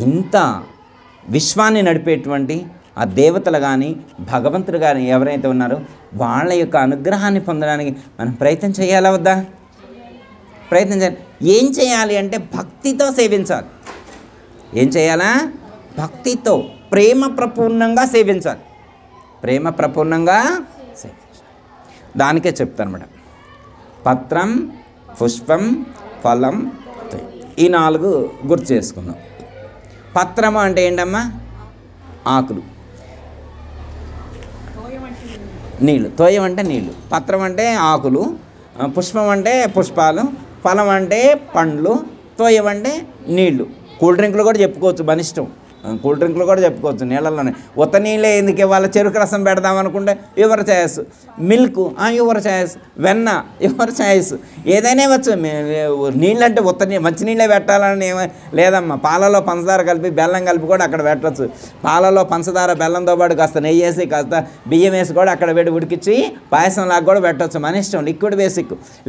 ఇంత విశ్వాన్ని నడిపేటువంటి ఆ దేవతలు కానీ భగవంతుడు కానీ ఎవరైతే ఉన్నారో వాళ్ళ యొక్క అనుగ్రహాన్ని పొందడానికి మనం ప్రయత్నం చేయాలా వద్దా? ప్రయత్నం చేయాలి. ఏం చేయాలి అంటే భక్తితో సేవించాలి. ఏం చేయాలా? భక్తితో ప్రేమ ప్రపూర్ణంగా సేవించాలి. ప్రేమ ప్రపూర్ణంగా సేవించాలి. దానికే చెప్తాను మేడం. పత్రం, పుష్పం, ఫలం, ఈ 4 గుర్తు చేసుకుందాం. పత్రము అంటే ఏంటమ్మా? ఆకులు. నీళ్ళు. తోయం అంటే నీళ్ళు. పత్రం అంటే ఆకులు. పుష్పం అంటే పుష్పాలు. ఫలం అంటే పండ్లు. తోయం అంటే నీళ్ళు. కూల్ డ్రింకులు కూడా చెప్పుకోవచ్చు, మన ఇష్టం. కూల్ డ్రింకులు కూడా చెప్పుకోవచ్చు నీళ్ళల్లోనే. ఉత్త నీళ్ళే ఎందుకు ఇవ్వాలి? చెరుకు రసం పెడదాం అనుకుంటే your choice. Milk your choice. వెన్న యువర్ ఛాయిస్. ఏదైనా ఇవ్వచ్చు. నీళ్ళంటే మంచినీళ్ళే పెట్టాలని లేదమ్మా. పాలలో పంచదార కలిపి బెల్లం కలిపి కూడా అక్కడ పెట్టచ్చు. పాలలో పంచదార బెల్లంతో పాటు కాస్త నెయ్యి వేసి కాస్త బియ్యం వేసి కూడా అక్కడ ఉడికించి పాయసం లాగా కూడా పెట్టవచ్చు. మన ఇష్టం.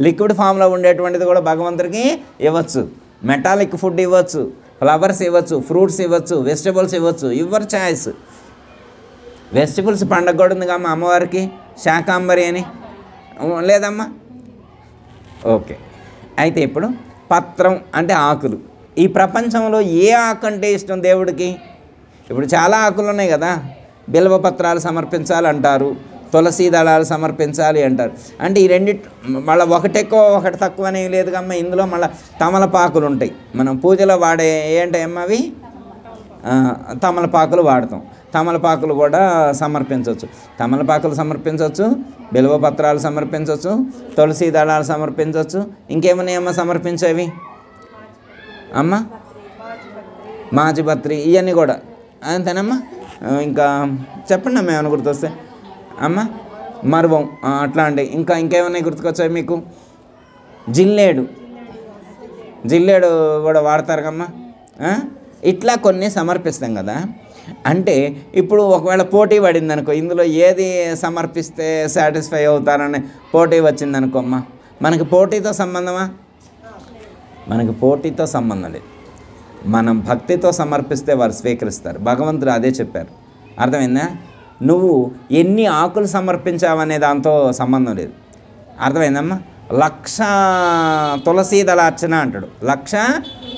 లిక్విడ్ ఫామ్లో ఉండేటువంటిది కూడా భగవంతుడికి ఇవ్వచ్చు. మెటాలిక్ ఫుడ్ ఇవ్వచ్చు, ఫ్లవర్స్ ఇవ్వచ్చు, ఫ్రూట్స్ ఇవ్వచ్చు, వెజిటబుల్స్ ఇవ్వచ్చు. Your choice. వెజిటబుల్స్ పండగ కూడా ఉంది కమ్మా అమ్మవారికి, శాకాంబరి అని లేదమ్మా? ఓకే. అయితే ఇప్పుడు పత్రం అంటే ఆకులు. ఈ ప్రపంచంలో ఏ ఆకు అంటే ఇష్టం దేవుడికి? ఇప్పుడు చాలా ఆకులు ఉన్నాయి కదా. బిల్వ పత్రాలు సమర్పించాలంటారు, తులసి దళాలు సమర్పించాలి అంటారు. అంటే ఈ రెండిటి మళ్ళీ ఒకటి ఎక్కువ ఒకటి తక్కువ అనేవి లేదు కమ్మ. ఇందులో మళ్ళీ తమలపాకులు ఉంటాయి. మనం పూజలో వాడే ఏంటమ్మా అవి? తమలపాకులు వాడతాం. తమలపాకులు కూడా సమర్పించవచ్చు. బిల్వపత్రాలు సమర్పించవచ్చు, తులసి దళాలు సమర్పించవచ్చు. ఇంకేమన్నాయమ్మా సమర్పించేవి అమ్మ? మాజిపత్రి ఇవన్నీ కూడా అంతేనమ్మా. ఇంకా చెప్పండి అమ్మ ఏమైనా గుర్తొస్తే. అమ్మ మరువం అట్లాంటి ఇంకేమన్నా గుర్తుకొచ్చాయి మీకు? జిల్లేడు కూడా వాడతారు కమ్మా. ఇట్లా కొన్ని సమర్పిస్తాం కదా. అంటే ఇప్పుడు ఒకవేళ పోటీ పడింది అనుకో, ఇందులో ఏది సమర్పిస్తే సాటిస్ఫై అవుతారని పోటీ వచ్చిందనుకో అమ్మ, మనకి పోటీతో సంబంధమా? మనకి పోటీతో సంబంధం లేదు. మనం భక్తితో సమర్పిస్తే వారు స్వీకరిస్తారు. భగవంతుడు అదే చెప్పారు. అర్థమైందా? నువ్వు ఎన్ని ఆకులు సమర్పించావనే దాంతో సంబంధం లేదు. అర్థమైందమ్మా? 1,00,000 తులసి దళార్చన అంటాడు. 1,00,000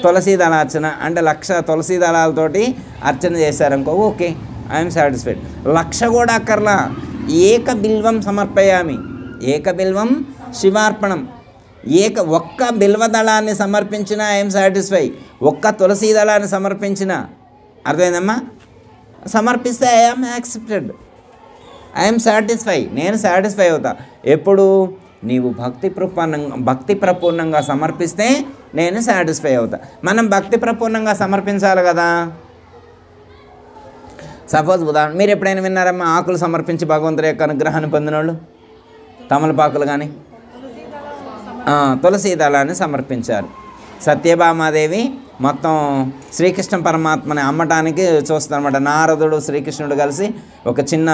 తులసి దళార్చన అంటే 1,00,000 తులసి దళాలతోటి అర్చన చేశారనుకో, ఓకే, ఐఎమ్ సాటిస్ఫైడ్. 1,00,000 కూడా అక్కర్లా. ఏక బిల్వం సమర్పయామి, ఏక బిల్వం శివార్పణం. ఒక్క బిల్వ దళాన్ని సమర్పించినా ఐఎమ్ సాటిస్ఫై. ఒక్క తులసి దళాన్ని సమర్పించిన, అర్థమైందమ్మా, సమర్పిస్తే ఐఎమ్ యాక్సెప్టెడ్, ఐఎమ్ సాటిస్ఫై. నేను సాటిస్ఫై అవుతా. ఎప్పుడు? నీవు భక్తి ప్రపూర్ణంగా సమర్పిస్తే నేను సాటిస్ఫై అవుతా. మనం భక్తి ప్రపూర్ణంగా సమర్పించాలి కదా. సపోజ్ ఉదాహరణ, మీరు ఎప్పుడైనా విన్నారమ్మా ఆకులు సమర్పించి భగవంతుడి యొక్క అనుగ్రహాన్ని పొందిన వాళ్ళు? తమలపాకులు కానీ తులసి దళాన్ని సమర్పించారు. సత్యభామాదేవి మొత్తం శ్రీకృష్ణ పరమాత్మని అమ్మటానికి చూస్తారన్నమాట. నారదుడు శ్రీకృష్ణుడు కలిసి ఒక చిన్న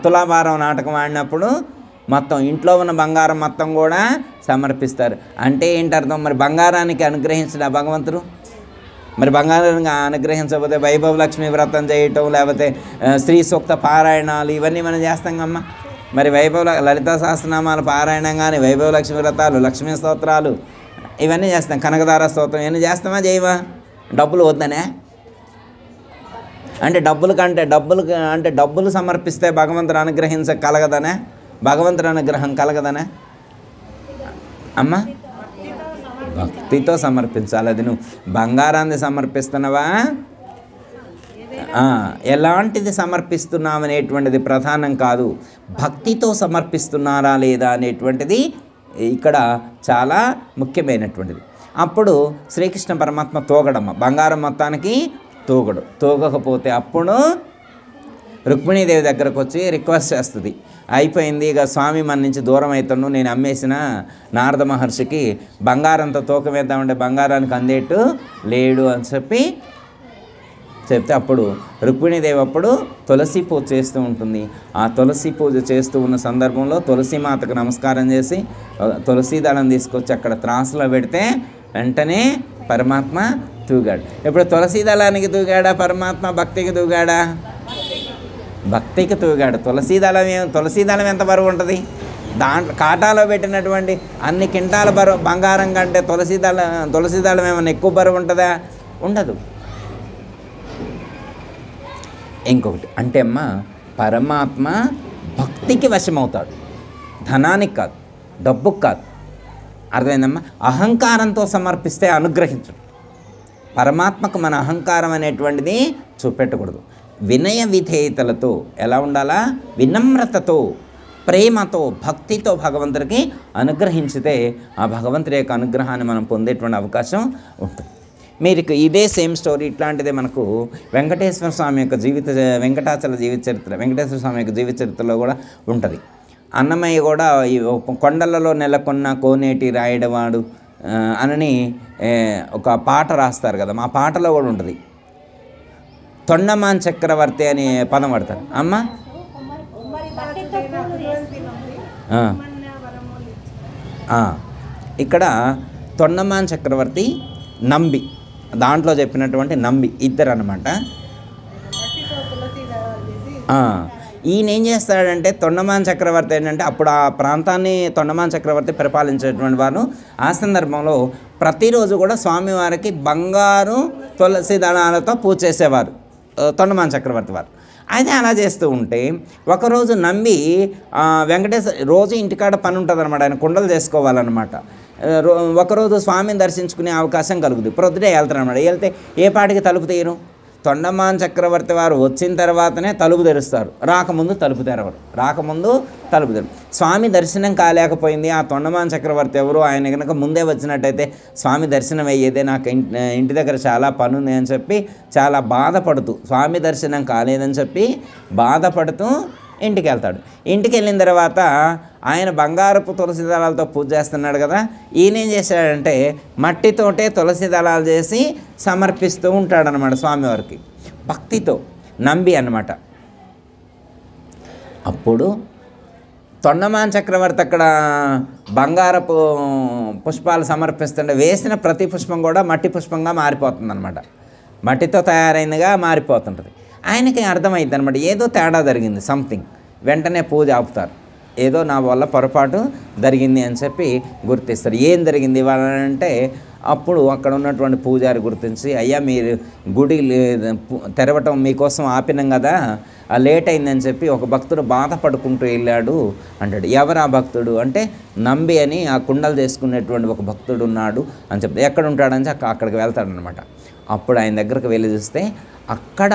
తులాభారం నాటకం ఆడినప్పుడు మొత్తం ఇంట్లో ఉన్న బంగారం మొత్తం కూడా సమర్పిస్తారు. అంటే ఏంటి అర్థం? మరి బంగారానికి అనుగ్రహించిన భగవంతుడు, మరి బంగారానికి అనుగ్రహించకపోతే వైభవ లక్ష్మీ వ్రతం చేయటం, లేకపోతే శ్రీ సూక్త పారాయణాలు ఇవన్నీ మనం చేస్తాం కమ్మా. మరి లలితా సహస్రనామాల పారాయణం కానీ, వైభవ లక్ష్మీ వ్రతాలు, లక్ష్మీ స్తోత్రాలు ఇవన్నీ చేస్తాం. కనకదార స్తోత్రం ఇవన్నీ చేస్తామా చేయవా? డబ్బులు వద్దనే అంటే డబ్బులు సమర్పిస్తే భగవంతుడు కలగదనే? భగవంతుడు అనుగ్రహం కలగదనే అమ్మ? భక్తితో సమర్పించాలి. అది నువ్వు బంగారాన్ని సమర్పిస్తున్నావా, ఎలాంటిది సమర్పిస్తున్నావు అనేటువంటిది ప్రధానం కాదు. భక్తితో సమర్పిస్తున్నారా లేదా అనేటువంటిది ఇక్కడ చాలా ముఖ్యమైనటువంటిది. అప్పుడు శ్రీకృష్ణ పరమాత్మ తోగడమ్మ, బంగారం మొత్తానికి తోగకపోతే అప్పుడు రుక్మిణీదేవి దగ్గరకు వచ్చి రిక్వెస్ట్ చేస్తుంది. అయిపోయింది, ఇక స్వామి మన నుంచి దూరం అవుతాను, నేను అమ్మేసిన నారద మహర్షికి బంగారంతో తూకం వేద్దామంటే బంగారానికి అందేట్టు లేడు అని చెప్తే అప్పుడు రుక్మిణీదేవి అప్పుడు తులసి పూజ చేస్తూ ఉంటుంది. ఆ తులసి పూజ చేస్తూ ఉన్న సందర్భంలో తులసి మాతకు నమస్కారం చేసి తులసి దళం తీసుకొచ్చి అక్కడ త్రాసులో పెడితే వెంటనే పరమాత్మ తూగాడు. ఇప్పుడు తులసి దళానికి తూగాడా పరమాత్మ, భక్తికి తూగాడా? భక్తికి తూగాడు. తులసి దళం ఎంత బరువు ఉంటుంది? దాంట్లో కాటాలో పెట్టినటువంటి అన్ని కింటాల బరువు బంగారం కంటే తులసి దళం ఏమైనా ఎక్కువ బరువు ఉంటుందా? ఉండదు. ఇంకొకటి అంటే అమ్మా, పరమాత్మ భక్తికి వశమవుతాడు, ధనానికి కాదు, డబ్బుకి కాదు. అర్థమైందమ్మా? అహంకారంతో సమర్పిస్తే అనుగ్రహించడు. పరమాత్మకు మన అహంకారం అనేటువంటిది చూపెట్టకూడదు. వినయ విధేయతలతో ఎలా ఉండాలా? వినమ్రతతో, ప్రేమతో, భక్తితో భగవంతుడికి అనుగ్రహించితే ఆ భగవంతుడి యొక్క అనుగ్రహాన్ని మనం పొందేటువంటి అవకాశం ఉంటుంది. మీరు ఇదే సేమ్ స్టోరీ ఇట్లాంటిదే మనకు వెంకటేశ్వర స్వామి యొక్క వెంకటాచల జీవిత చరిత్ర, వెంకటేశ్వర స్వామి యొక్క జీవిత చరిత్రలో కూడా ఉంటుంది. అన్నమయ్య కూడా ఈ కొండలలో నెలకొన్న కోనేటి రాయడవాడు అని ఒక పాట రాస్తారు కదా, మా పాటలో కూడా ఉంటుంది. తొండమాన్ చక్రవర్తి అని పదం పడతారు. అమ్మ ఇక్కడ తొండమాన్ చక్రవర్తి, నంబి, దాంట్లో చెప్పినటువంటి నంబి ఇద్దరు అన్నమాట. ఈయన ఏం చేస్తాడంటే, తొండమాన్ చక్రవర్తి ఏంటంటే అప్పుడు ఆ ప్రాంతాన్ని తొండమాన్ చక్రవర్తి పరిపాలించేటువంటి వారు. ఆ సందర్భంలో ప్రతిరోజు కూడా స్వామివారికి బంగారు తులసి దళాలతో పూజ చేసేవారు తొండమాన్ చక్రవర్తి వారు. అయితే అలా చేస్తూ ఉంటే ఒకరోజు నంబి వెంకటేశ్వర రోజు ఇంటికాడ పని ఉంటుంది అనమాట, ఆయన కుండలు చేసుకోవాలన్నమాట. ఒకరోజు స్వామిని దర్శించుకునే అవకాశం కలుగుతుంది. ప్రొద్దుటే వెళ్తారు అనమాట. వెళ్తే ఏ పాటికి తలుపు తీయరు. తొండమాన్ చక్రవర్తి వారు వచ్చిన తర్వాతనే తలుపు తెరుస్తారు, రాకముందు తలుపు తెరవరు. స్వామి దర్శనం కాలేకపోయింది. ఆ తొండమాన్ చక్రవర్తి ఎవరు, ఆయన కనుక ముందే వచ్చినట్టయితే స్వామి దర్శనం అయ్యేదే, నాకు ఇంటి దగ్గర చాలా పని ఉంది అని చెప్పి చాలా బాధపడుతూ, స్వామి దర్శనం కాలేదని చెప్పి బాధపడుతూ ఇంటికి వెళ్తాడు. ఇంటికి వెళ్ళిన తర్వాత ఆయన బంగారపు తులసి దళాలతో పూజ చేస్తున్నాడు కదా, ఈయన ఏం చేశాడంటే మట్టితోటే తులసి దళాలు చేసి సమర్పిస్తూ ఉంటాడనమాట స్వామివారికి, భక్తితో. నంబి అన్నమాట. అప్పుడు తొండమాన్ చక్రవర్తి అక్కడ బంగారపు పుష్పాలు సమర్పిస్తుంటే వేసిన ప్రతి పుష్పం కూడా మట్టి పుష్పంగా మారిపోతుంది అనమాట, మట్టితో తయారైనగా మారిపోతుంటుంది. ఆయనకి అర్థమైంది అనమాట, ఏదో తేడా జరిగింది, సంథింగ్. వెంటనే పూజ ఆపుతారు. ఏదో నా వల్ల పొరపాటు జరిగింది అని చెప్పి గుర్తిస్తారు. ఏం జరిగింది ఇవాళ అంటే అప్పుడు అక్కడ ఉన్నటువంటి పూజారి గుర్తించి, అయ్యా మీరు గుడి తెరవటం మీకోసం ఆపినాం కదా, లేట్ అయిందని చెప్పి ఒక భక్తుడు బాధపడుకుంటూ వెళ్ళాడు అంటాడు. ఎవరు ఆ భక్తుడు అంటే, నంబి అని ఆ కుండలు చేసుకునేటువంటి ఒక భక్తుడు ఉన్నాడు అని చెప్తే, ఎక్కడ ఉంటాడని అక్కడికి వెళ్తాడనమాట. అప్పుడు ఆయన దగ్గరకు వెళ్ళి చూస్తే అక్కడ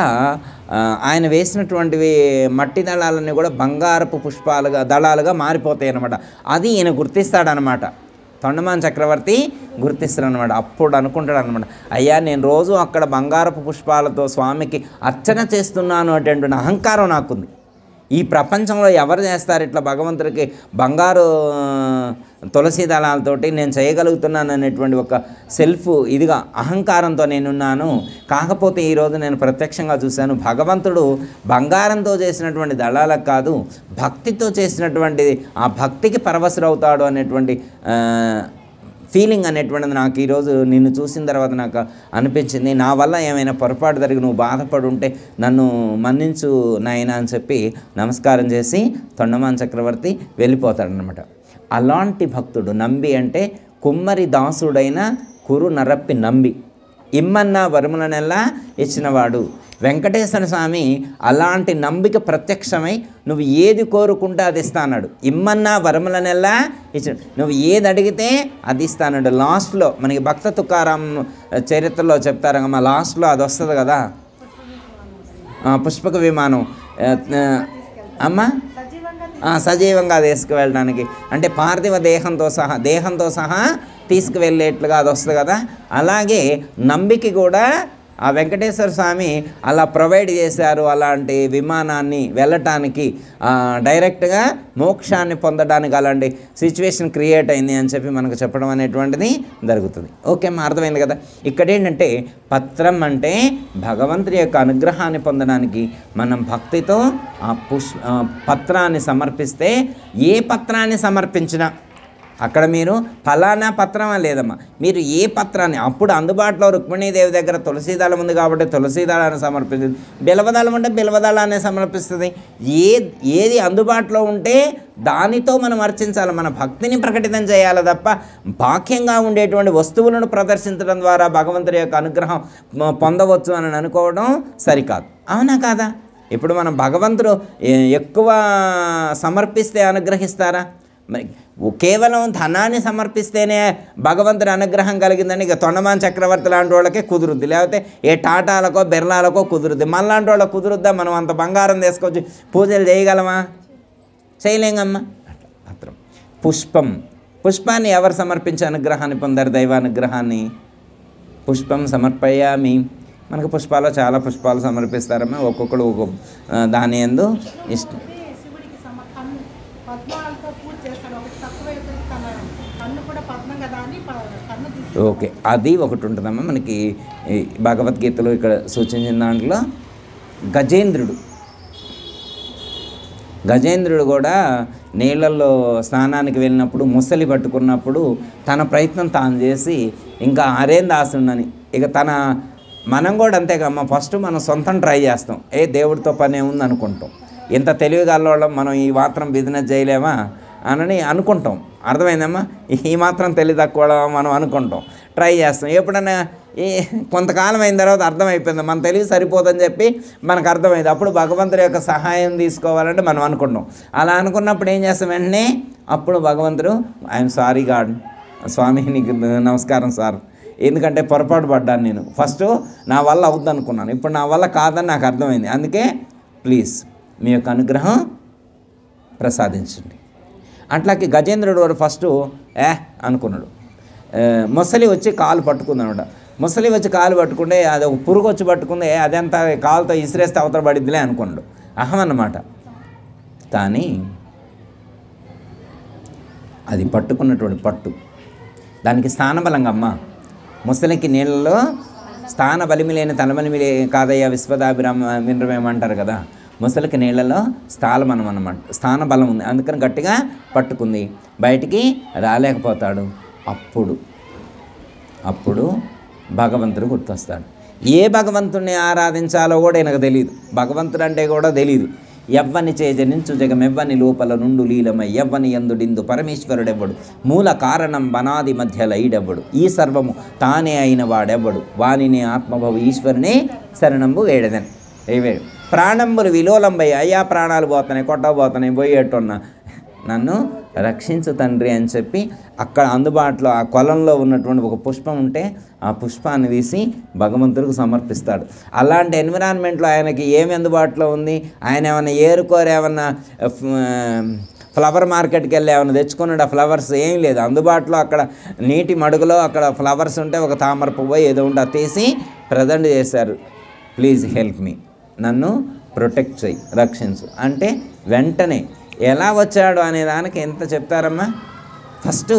ఆయన వేసినటువంటివి మట్టి దళాలన్నీ కూడా బంగారపు దళాలుగా మారిపోతాయి అన్నమాట. అది ఈయన గుర్తిస్తాడనమాట, తొండమాన్ చక్రవర్తి గుర్తిస్తాడనమాట. అప్పుడు అనుకుంటాడు అనమాట, అయ్యా నేను రోజు అక్కడ బంగారపు పుష్పాలతో స్వామికి అర్చన చేస్తున్నాను అటువంటి అహంకారం నాకుంది. ఈ ప్రపంచంలో ఎవరు చేస్తారు ఇట్లా భగవంతుడికి బంగారు తులసి దళాలతోటి నేను చేయగలుగుతున్నాను అనేటువంటి ఒక ఇదిగా అహంకారంతో నేనున్నాను. కాకపోతే ఈరోజు నేను ప్రత్యక్షంగా చూశాను, భగవంతుడు బంగారంతో చేసినటువంటి దళాలకు కాదు, భక్తితో చేసినటువంటి ఆ భక్తికి పరవశుడవుతాడు అనేటువంటి ఫీలింగ్ అనేటువంటిది నాకు ఈరోజు నిన్ను చూసిన తర్వాత నాకు అనిపించింది. నా వల్ల ఏమైనా పొరపాటు జరిగి నువ్వు బాధపడి ఉంటే నన్ను మన్నించు నాయన అని చెప్పి నమస్కారం చేసి తొండమాన్ చక్రవర్తి వెళ్ళిపోతాడనమాట. అలాంటి భక్తుడు నంబి అంటే కుమ్మరి దాసుడైన కురు నరప్పి నంబి, ఇమ్మన్న వరములనెల్లా ఇచ్చినవాడు వెంకటేశ్వర స్వామి. అలాంటి నంబిక ప్రత్యక్షమై నువ్వు ఏది కోరుకుంటే అది ఇస్తాడు. ఇమ్మన్నా వరములనెల్లా ఇచ్చిన, నువ్వు ఏది అడిగితే అది ఇస్తాడు. లాస్ట్లో మనకి భక్త తుకారాం చరిత్రలో చెప్తారమ్మా, లాస్ట్లో అది వస్తుంది కదా, పుష్పక విమానం అమ్మ సజీవంగా తీసుకువెళ్ళడానికి, అంటే పార్థివ దేహంతో సహా తీసుకువెళ్ళేట్లుగా అది వస్తుంది కదా. అలాగే నంబికి కూడా ఆ వెంకటేశ్వర స్వామి అలా ప్రొవైడ్ చేశారు, అలాంటి విమానాన్ని వెళ్ళటానికి, డైరెక్ట్గా మోక్షాన్ని పొందడానికి అలాంటి సిచ్యువేషన్ క్రియేట్ అయింది అని చెప్పి మనకు చెప్పడం అనేటువంటిది జరుగుతుంది. ఓకే అమ్మా, అర్థమైంది కదా. ఇక్కడ ఏంటంటే పత్రం అంటే భగవంతుడి యొక్క అనుగ్రహాన్ని పొందడానికి మనం భక్తితో ఆ పత్రాన్ని సమర్పిస్తే, ఏ పత్రాన్ని సమర్పించినా అక్కడ మీరు ఫలానా పత్రమా లేదమ్మా, మీరు ఏ పత్రాన్ని అప్పుడు అందుబాటులో రుక్మిణీదేవి దగ్గర తులసీదళం ఉంది కాబట్టి తులసీదళాన్ని సమర్పిస్తుంది, బిల్వదళం ఉంటే బిల్వదళాన్ని సమర్పిస్తుంది. ఏది అందుబాటులో ఉంటే దానితో మనం అర్చించాలి, మన భక్తిని ప్రకటితం చేయాలి తప్ప బాహ్యంగా ఉండేటువంటి వస్తువులను ప్రదర్శించడం ద్వారా భగవంతుడి యొక్క అనుగ్రహం పొందవచ్చు అని అనుకోవడం సరికాదు. అవునా కాదా? ఇప్పుడు మనం భగవంతుడు ఎక్కువ సమర్పిస్తే అనుగ్రహిస్తారా? మరి కేవలం ధనాన్ని సమర్పిస్తేనే భగవంతుడి అనుగ్రహం కలిగిందని ఇక తొండమాన్ చక్రవర్తి లాంటి వాళ్ళకే కుదురుద్ది, లేకపోతే ఏ టాటాలకో బిర్లాలకో కుదురుద్ది. మనలాంటి వాళ్ళకి కుదురుద్దా? మనం అంత బంగారం తీసుకొచ్చి పూజలు చేయగలమా? చేయలేంగమ్మా. అట్లా పుష్పాన్ని ఎవరు సమర్పించి అనుగ్రహాన్ని పొందారు? దైవానుగ్రహాన్ని. పుష్పం సమర్పయామి. మనకు పుష్పాలు చాలా పుష్పాలు సమర్పిస్తారమ్మా, ఒక్కొక్కడు ఒక్కొక్క దాని యందు ఇష్టం. ఓకే, అది ఒకటి ఉంటుందమ్మా మనకి భగవద్గీతలో ఇక్కడ సూచించిన దాంట్లో. గజేంద్రుడు కూడా నీళ్ళల్లో స్నానానికి వెళ్ళినప్పుడు ముసలి పట్టుకున్నప్పుడు తన ప్రయత్నం తాను చేసి ఇంకా హరేందాసుండని ఇక మనం కూడా అంతేకమ్మా, ఫస్ట్ మనం సొంతం ట్రై చేస్తాం, దేవుడితో పనే ఉంది అనుకుంటాం. ఇంత తెలివిగలవాళ్ళం మనం ఈ మాత్రం బిజినెస్ చేయలేమా అని అనుకుంటాం. అర్థమైందమ్మా? ఈ మాత్రం తెలివి తక్కువ మనం అనుకుంటాం, ట్రై చేస్తాం. ఎప్పుడన్నా కొంతకాలం అయిన తర్వాత అర్థమైపోయింది మన తెలివి సరిపోదని చెప్పి మనకు అర్థమైంది. అప్పుడు భగవంతుడి యొక్క సహాయం తీసుకోవాలంటే మనం అనుకుంటాం. అలా అనుకున్నప్పుడు ఏం చేస్తాం? వెంటనే అప్పుడు భగవంతుడు ఐఎమ్ సారీ గాడ్, స్వామి నీకు నమస్కారం సార్, ఎందుకంటే పొరపాటు పడ్డాను, నేను ఫస్ట్ నా వల్ల అవుద్ది అనుకున్నాను, ఇప్పుడు నా వల్ల కాదని నాకు అర్థమైంది, అందుకే ప్లీజ్ మీ యొక్క అనుగ్రహం ప్రసాదించండి. అట్లాకి గజేంద్రుడు వాడు ఫస్ట్ అనుకున్నాడు. ముసలి వచ్చి కాలు పట్టుకుందనమాట. ముసలి వచ్చి కాలు పట్టుకుంటే అది ఒక పురుగు వచ్చి పట్టుకుంది, అదంతా కాలుతో ఇసిరేస్తే అవతల పడిద్దిలే అనుకున్నాడు. అహం అన్నమాట. కానీ అది పట్టుకున్నటువంటి పట్టు దానికి స్థానబలంగా అమ్మ, ముసలికి నీళ్ళలో స్థాన బలిమి లేని తలబలిమి కాదయ్య విశ్వదాభిరామ వినరమేమంటారు కదా, ముసలికి నీళ్ళలో స్థాన బలం ఉంది, అందుకని గట్టిగా పట్టుకుంది, బయటికి రాలేకపోతాడు. అప్పుడు భగవంతుడు గుర్తొస్తాడు. ఏ భగవంతుడిని ఆరాధించాలో కూడా ఈయనకు తెలియదు, భగవంతుడు అంటే కూడా తెలియదు. ఎవ్వని చేజనించు జగమెవ్వని లోపల నుండు లీలమై ఎవ్వని ఎందుడిందు పరమేశ్వరుడెవ్వడు, మూల కారణం బనాది మధ్యల ఈడెవ్వడు, ఈ సర్వము తానే అయిన వాడెవ్వడు, వానిని ఆత్మభవ ఈశ్వరునే శరణంబు వేడదని. వేడు ప్రాణంబులు విలోలంబై, అయ్యా ప్రాణాలు పోతున్నాయి, కొట్టబోతున్నాయి, పోయేట్టున్నా నన్ను రక్షించు తండ్రి అని చెప్పి అక్కడ అందుబాటులో ఆ కొలంలో ఉన్నటువంటి ఒక పుష్పం ఉంటే ఆ పుష్పాన్ని తీసి భగవంతుడికి సమర్పిస్తాడు. అలాంటి ఎన్విరాన్మెంట్లో ఆయనకి ఏమి అందుబాటులో ఉంది? ఆయన ఏమన్నా ఏరుకోరు, ఏమన్నా ఫ్లవర్ మార్కెట్కి వెళ్ళి ఏమైనా తెచ్చుకున్నాడు, ఆ ఫ్లవర్స్ ఏం లేదు అందుబాటులో. అక్కడ నీటి మడుగులో అక్కడ ఫ్లవర్స్ ఉంటే ఒక తామర పువ్వు ఏదో ఉంటే అది తీసి ప్రజెంట్ చేశారు. ప్లీజ్ హెల్ప్ మీ, నన్ను ప్రొటెక్ట్ చేయి, రక్షించు అంటే వెంటనే ఎలా వచ్చాడు అనే దానికి ఎంత చెప్తారమ్మా. ఫస్ట్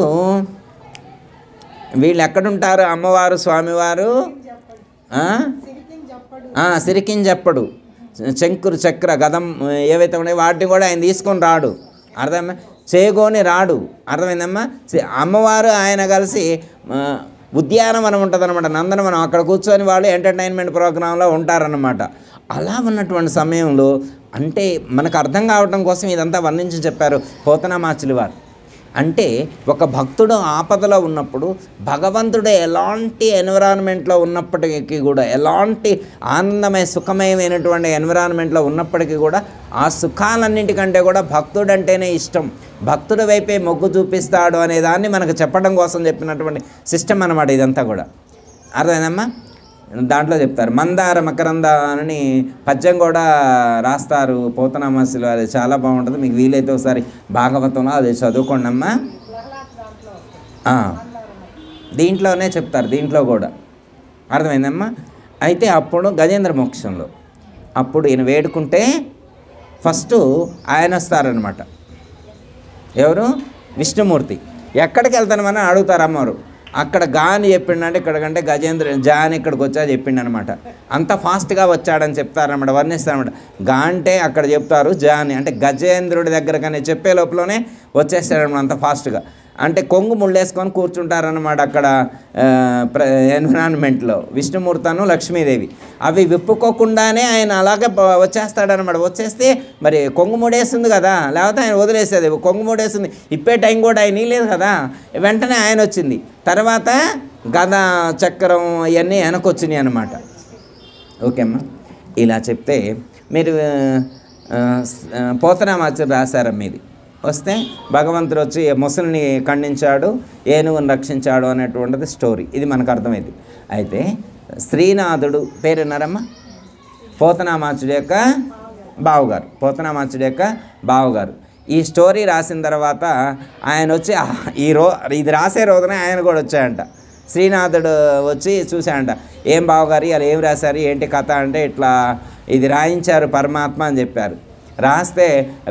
వీళ్ళు ఎక్కడుంటారు? అమ్మవారు స్వామివారు సిరికిని చెప్పడు, శంకురు చక్ర గదం ఏవైతే ఉన్నాయో వాటిని కూడా ఆయన తీసుకొని రాడు, అర్థమా? చేగోని రాడు, అర్థమైందమ్మా? అమ్మవారు ఆయన కలిసి ఉద్యానవనం ఉంటుంది అనమాట, నందనవనం, అక్కడ కూర్చొని వాళ్ళు ఎంటర్టైన్మెంట్ ప్రోగ్రాంలో ఉంటారన్నమాట. అలా ఉన్నటువంటి సమయంలో అంటే మనకు అర్థం కావడం కోసం ఇదంతా వర్ణించి చెప్పారు పోతనామాచులు వారు. అంటే ఒక భక్తుడు ఆపదలో ఉన్నప్పుడు భగవంతుడు ఎలాంటి ఎన్విరాన్మెంట్లో ఉన్నప్పటికీ కూడా, ఎలాంటి ఆనందమయ సుఖమయమైనటువంటి ఎన్విరాన్మెంట్లో ఉన్నప్పటికీ కూడా ఆ సుఖాలన్నింటికంటే కూడా భక్తుడు అంటేనే ఇష్టం, భక్తుడి వైపే మొగ్గు చూపిస్తాడు అనే దాన్ని మనకు చెప్పడం కోసం చెప్పినటువంటి సిస్టమ్ అన్నమాట ఇదంతా కూడా. అర్థమైందమ్మా? దాంట్లో చెప్తారు మందార మకరంద అని పద్యం కూడా రాస్తారు పోతనామాసులు, అది చాలా బాగుంటుంది. మీకు వీలైతే ఒకసారి భాగవతంలో అది చదువుకోండి అమ్మా. దీంట్లోనే చెప్తారు, దీంట్లో కూడా అర్థమైందమ్మా. అయితే అప్పుడు గజేంద్ర మోక్షంలో అప్పుడు ఈయన వేడుకుంటే ఫస్ట్ ఆయన వస్తారనమాట. ఎవరు? విష్ణుమూర్తి. ఎక్కడికి వెళ్తానమని అడుగుతారు అమ్మవారు. అక్కడ గాని చెప్పిండంటే ఇక్కడికంటే గజేంద్ర జాన్ ఇక్కడికి వచ్చా చెప్పిండనమాట. అంత ఫాస్ట్గా వచ్చాడని చెప్తారనమాట, వర్ణిస్తారనమాట. గా అంటే అక్కడ చెప్తారు, జాని అంటే గజేంద్రుడి దగ్గర కానీ చెప్పే లోపలనే వచ్చేస్తాడనమాట అంత ఫాస్ట్గా. అంటే కొంగు ముళ్ళేసుకొని కూర్చుంటారనమాట అక్కడ ఎన్విరాన్మెంట్లో విష్ణుమూర్తను లక్ష్మీదేవి. అవి విప్పుకోకుండానే ఆయన అలాగే వచ్చేస్తాడనమాట. వచ్చేస్తే మరి కొంగు ముడేస్తుంది కదా, లేకపోతే ఆయన వదిలేసేది. కొంగు ముడేస్తుంది, ఇప్పే టైం కూడా ఆయన లేదు కదా. వెంటనే ఆయన వచ్చింది. తర్వాత గద చక్రం అవన్నీ వెనకొచ్చినాయి అనమాట. ఓకే అమ్మా, ఇలా చెప్తే మీరు పోతనామాచార్యులు రాశారమ్మ. ఇది వస్తే భగవంతుడు వచ్చి ముసలిని ఖండించాడు, ఏనుగుని రక్షించాడు అనేటువంటిది స్టోరీ. ఇది మనకు అర్థమైంది. అయితే శ్రీనాథుడు పేరున్నారమ్మా, పోతనామాచుడి యొక్క బావగారు. పోతనామాచుడి యొక్క బావగారు ఈ స్టోరీ రాసిన తర్వాత ఆయన వచ్చి ఇది రాసే రోజునే ఆయన కూడా వచ్చాయంట. శ్రీనాథుడు వచ్చి చూశాడంట, ఏం బావగారు అలా ఏం రాశారు, ఏంటి కథ అంటే, ఇట్లా ఇది రాయించారు పరమాత్మ అని చెప్పారు.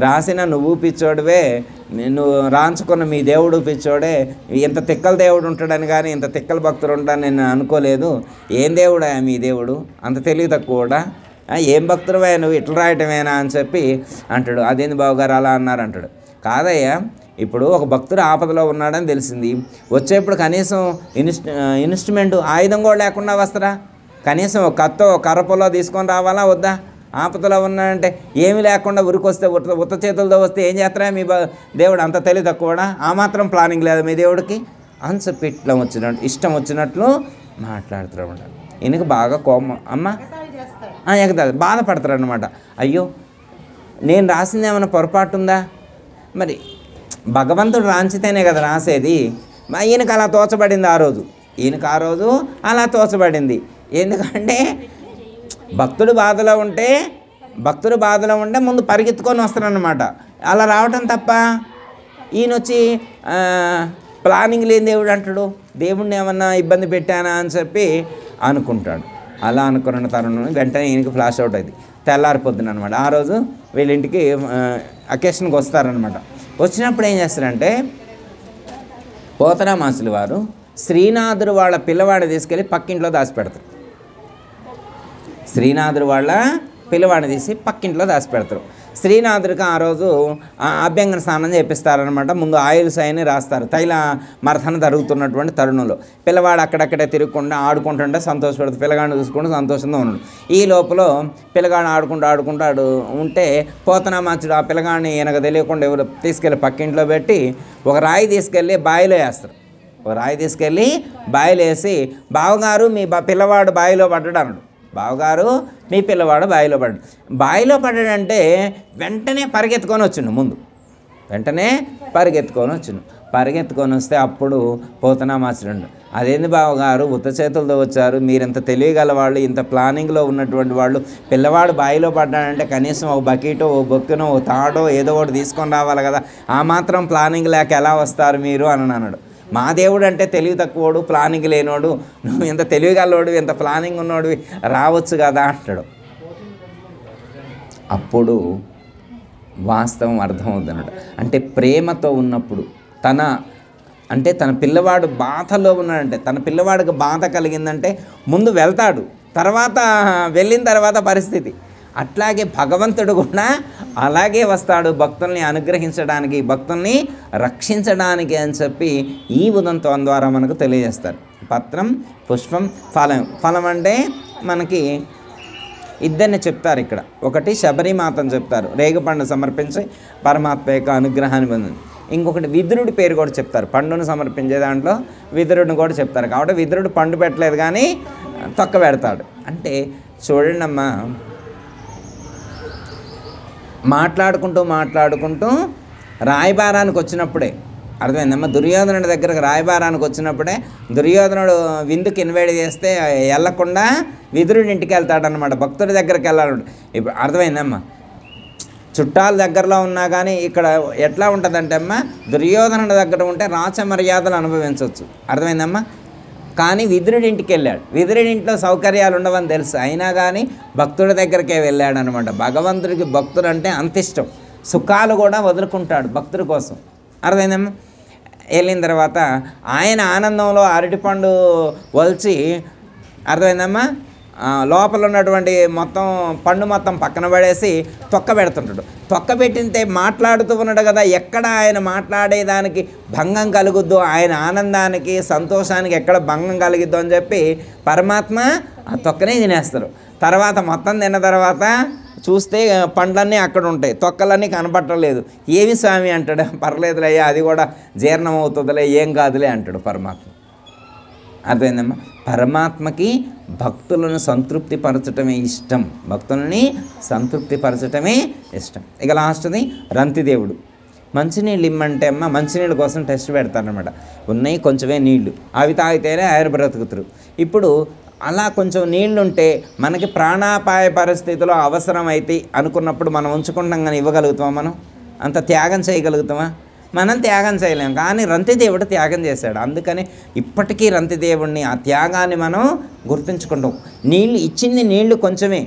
రాసిన నువ్వు పిచ్చోడివే, నువ్వు రాంచుకున్న మీ దేవుడు పిచ్చోడే, ఇంత తిక్కల దేవుడు ఉంటాడని కానీ ఇంత తిక్కల భక్తుడు ఉంటాడని నేను అనుకోలేదు. ఏం దేవుడా మీ దేవుడు, అంత తెలివి తక్కువడా, ఏం భక్తుడివే నువ్వు, ఇట్లా రాయటమేనా అని చెప్పి అంటాడు. అదేంది బావగారు అలా అన్నారు అంటాడు. కాదయ్యా, ఇప్పుడు ఒక భక్తుడు ఆపదలో ఉన్నాడని తెలిసింది, వచ్చేప్పుడు కనీసం ఇన్స్ట్రుమెంట్ ఆయుధం కూడా లేకుండా వస్తారా? కనీసం ఒక కత్తో కర్రపొలో తీసుకొని రావాలా వద్దా? ఆపదలో ఉన్నాడంటే ఏమి లేకుండా ఉరికొస్తే ఉత్త చేతులతో వస్తే ఏం చేస్తారా మీ దేవుడు, అంత తెలివి తక్కువడా? ఆ మాత్రం ప్లానింగ్ లేదా మీ దేవుడికి అని చెప్పి ఇట్లా వచ్చినట్టు ఇష్టం వచ్చినట్లు మాట్లాడుతూ ఉంటాడు. ఈయనకు బాగా కోపం, అమ్మ ఎగతాది, బాధపడతారు అనమాట. అయ్యో నేను రాసింది ఏమైనా పొరపాటు ఉందా? మరి భగవంతుడు రాంచితేనే కదా రాసేది. ఈయనకు అలా తోచబడింది ఆ రోజు, ఈయనకు ఆ రోజు అలా తోచబడింది. ఎందుకంటే భక్తుడు బాధలో ఉంటే ముందు పరిగెత్తుకొని వస్తారనమాట. అలా రావటం తప్ప ఈయన వచ్చి ప్లానింగ్ లేని దేవుడు అంటాడు, దేవుడిని ఏమన్నా ఇబ్బంది పెట్టానా అని చెప్పి అనుకుంటాడు. అలా అనుకున్న తరుణం వెంటనే ఈయనకి ఫ్లాష్ అవుట్ అయింది. తెల్లారిపోద్దును అనమాట. ఆ రోజు వీళ్ళింటికి అకేషన్కి వస్తారనమాట. వచ్చినప్పుడు ఏం చేస్తారంటే పోతనామాచుల వారు శ్రీనాథుడు వాళ్ళ పిల్లవాడిని తీసుకెళ్ళి పక్కింట్లో దాచిపెడతారు. శ్రీనాథుడు వాళ్ళ పిల్లవాడిని తీసి పక్కింట్లో దాచిపెడతారు. శ్రీనాథుడికి ఆ రోజు అభ్యంగన స్నానం చేపిస్తారనమాట. ముందు ఆయిల్స్ అయినా రాస్తారు. తైల మరథన జరుగుతున్నటువంటి తరుణంలో పిల్లవాడు అక్కడక్కడే తిరుగుకుండా ఆడుకుంటుంటే సంతోషపడుతుంది. పిల్లగాడిని చూసుకుంటూ సంతోషంగా ఉన్నాడు. ఈ లోపల పిల్లగాడిని ఆడుకుంటూ ఉంటే పోతనామాచుడు ఆ పిల్లగాడిని ఈయనకు తెలియకుండా ఎవరు తీసుకెళ్ళి పక్కింట్లో పెట్టి ఒక రాయి తీసుకెళ్ళి బావిలో వేస్తారు. ఒక రాయి తీసుకెళ్ళి బావిలో వేసి, బావగారు మీ పిల్లవాడు బావిలో పడ్డాడు అన్నాడు. బావగారు మీ పిల్లవాడు బావిలో పడ్డాడంటే వెంటనే పరిగెత్తుకొని వచ్చిండు. పరిగెత్తుకొని వస్తే అప్పుడు పోతనామాచుడు, అదేంది బావగారు ఉత్త చేతులతో వచ్చారు, మీరింత తెలియగల వాళ్ళు, ఇంత ప్లానింగ్లో ఉన్నటువంటి వాళ్ళు, పిల్లవాడు బావిలో పడ్డాడంటే కనీసం ఒక బకెటో ఓ బొక్కెనో ఓ తాడో ఏదో ఒకటి తీసుకొని రావాలి కదా, ఆ మాత్రం ప్లానింగ్ లేక ఎలా వస్తారు మీరు అని అన్నాడు. మా దేవుడు అంటే తెలివి తక్కువడు, ప్లానింగ్ లేనోడు, నువ్వు ఎంత తెలివిగలవాడు, ఎంత ప్లానింగ్ ఉన్నోడు, రావచ్చు కదా అంటాడు. అప్పుడు వాస్తవం అర్థమవుతున్నాడు. అంటే ప్రేమతో ఉన్నప్పుడు తన పిల్లవాడు బాధలో ఉన్నాడంటే, తన పిల్లవాడికి బాధ కలిగిందంటే ముందు వెళ్తాడు, వెళ్ళిన తర్వాత పరిస్థితి. అట్లాగే భగవంతుడు కూడా అలాగే వస్తాడు భక్తుల్ని అనుగ్రహించడానికి, భక్తుల్ని రక్షించడానికి అని చెప్పి ఈ ఉదంతం ద్వారా మనకు తెలియజేస్తారు. పత్రం, పుష్పం, ఫలం అంటే మనకి ఇద్దరిని చెప్తారు ఇక్కడ. ఒకటి శబరిమాతను చెప్తారు, రేగుపండు సమర్పించి పరమాత్మ యొక్క అనుగ్రహాన్ని పొందింది. ఇంకొకటి విదురుడి పేరు కూడా చెప్తారు, పండును సమర్పించే దాంట్లో విదురుడిని కూడా చెప్తారు. కాబట్టి విదురుడు పండు పెట్టలేదు కానీ తొక్క పెడతాడు. అంటే చూడండి అమ్మా, మాట్లాడుకుంటూ రాయబారానికి వచ్చినప్పుడే అర్థమైందమ్మా. దుర్యోధనుడి దగ్గరకు రాయబారానికి వచ్చినప్పుడే దుర్యోధనుడు విందుకి ఇన్వైట్ చేస్తే వెళ్ళకుండా విదురుడి ఇంటికి వెళ్తాడనమాట, భక్తుడి దగ్గరికి వెళ్ళాలి. ఇప్పుడు అర్థమైందమ్మా. చుట్టాల దగ్గరలో ఉన్నా కానీ ఇక్కడ ఎట్లా ఉంటుందంటే అమ్మా, దుర్యోధనుడి దగ్గర ఉంటే రాచ మర్యాదలు అనుభవించవచ్చు. అర్థమైందమ్మా. కానీ విదురుడి ఇంటికి వెళ్ళాడు. విదురుడి ఇంట్లో సౌకర్యాలు ఉండవని తెలుసు, అయినా కానీ భక్తుడి దగ్గరికే వెళ్ళాడు అనమాట. భగవంతుడికి భక్తుడు అంటే అంత ఇష్టం, సుఖాలు కూడా వదులుకుంటాడు భక్తుడి కోసం. అర్థమైందమ్మా. వెళ్ళిన తర్వాత ఆయన ఆనందంలో అరటిపండు వల్చి, అర్థమైందమ్మా, లోపల ఉన్నటువంటి మొత్తం పండు మొత్తం పక్కన పడేసి తొక్క పెడుతుంటాడు. తొక్క పెట్టితే మాట్లాడుతూ ఉన్నాడు కదా, ఎక్కడ ఆయన మాట్లాడేదానికి భంగం కలుగుద్దో, ఆయన ఆనందానికి సంతోషానికి ఎక్కడ భంగం కలిగిద్దో అని చెప్పి పరమాత్మ ఆ తొక్కనే తినేస్తారు. తర్వాత మొత్తం తిన్న తర్వాత చూస్తే పండ్లన్నీ అక్కడ ఉంటాయి, తొక్కలన్నీ కనపట్టలేదు. ఏమి స్వామి అంటాడు, పర్లేదులే అయ్యా, అది కూడా జీర్ణం అవుతుందిలే, ఏం కాదులే అంటాడు పరమాత్మ. అర్థమైందమ్మా? పరమాత్మకి భక్తులను సంతృప్తిపరచటమే ఇష్టం, భక్తులని సంతృప్తిపరచటమే ఇష్టం. ఇక లాస్ట్ది రంతిదేవుడు. మంచినీళ్ళు ఇమ్మంటే అమ్మ మంచినీళ్ళ కోసం టెస్ట్ పెడతారనమాట. ఉన్నాయి కొంచెమే నీళ్లు, అవి తాగితేనే ఆయన బ్రతుకుతారు. ఇప్పుడు అలా కొంచెం నీళ్లుంటే మనకి ప్రాణాపాయ పరిస్థితిలో అవసరమైతే అనుకున్నప్పుడు మనం ఉంచుకుంటాం, కానీ ఇవ్వగలుగుతామా? మనం అంత త్యాగం చేయగలుగుతామా? మనం త్యాగం చేయలేం. కానీ రంతిదేవుడు త్యాగం చేశాడు. అందుకని ఇప్పటికీ రంతిదేవుడిని ఆ త్యాగాన్ని మనం గుర్తుంచుకుంటాం. నీళ్ళు ఇచ్చింది నీళ్లు కొంచెమే,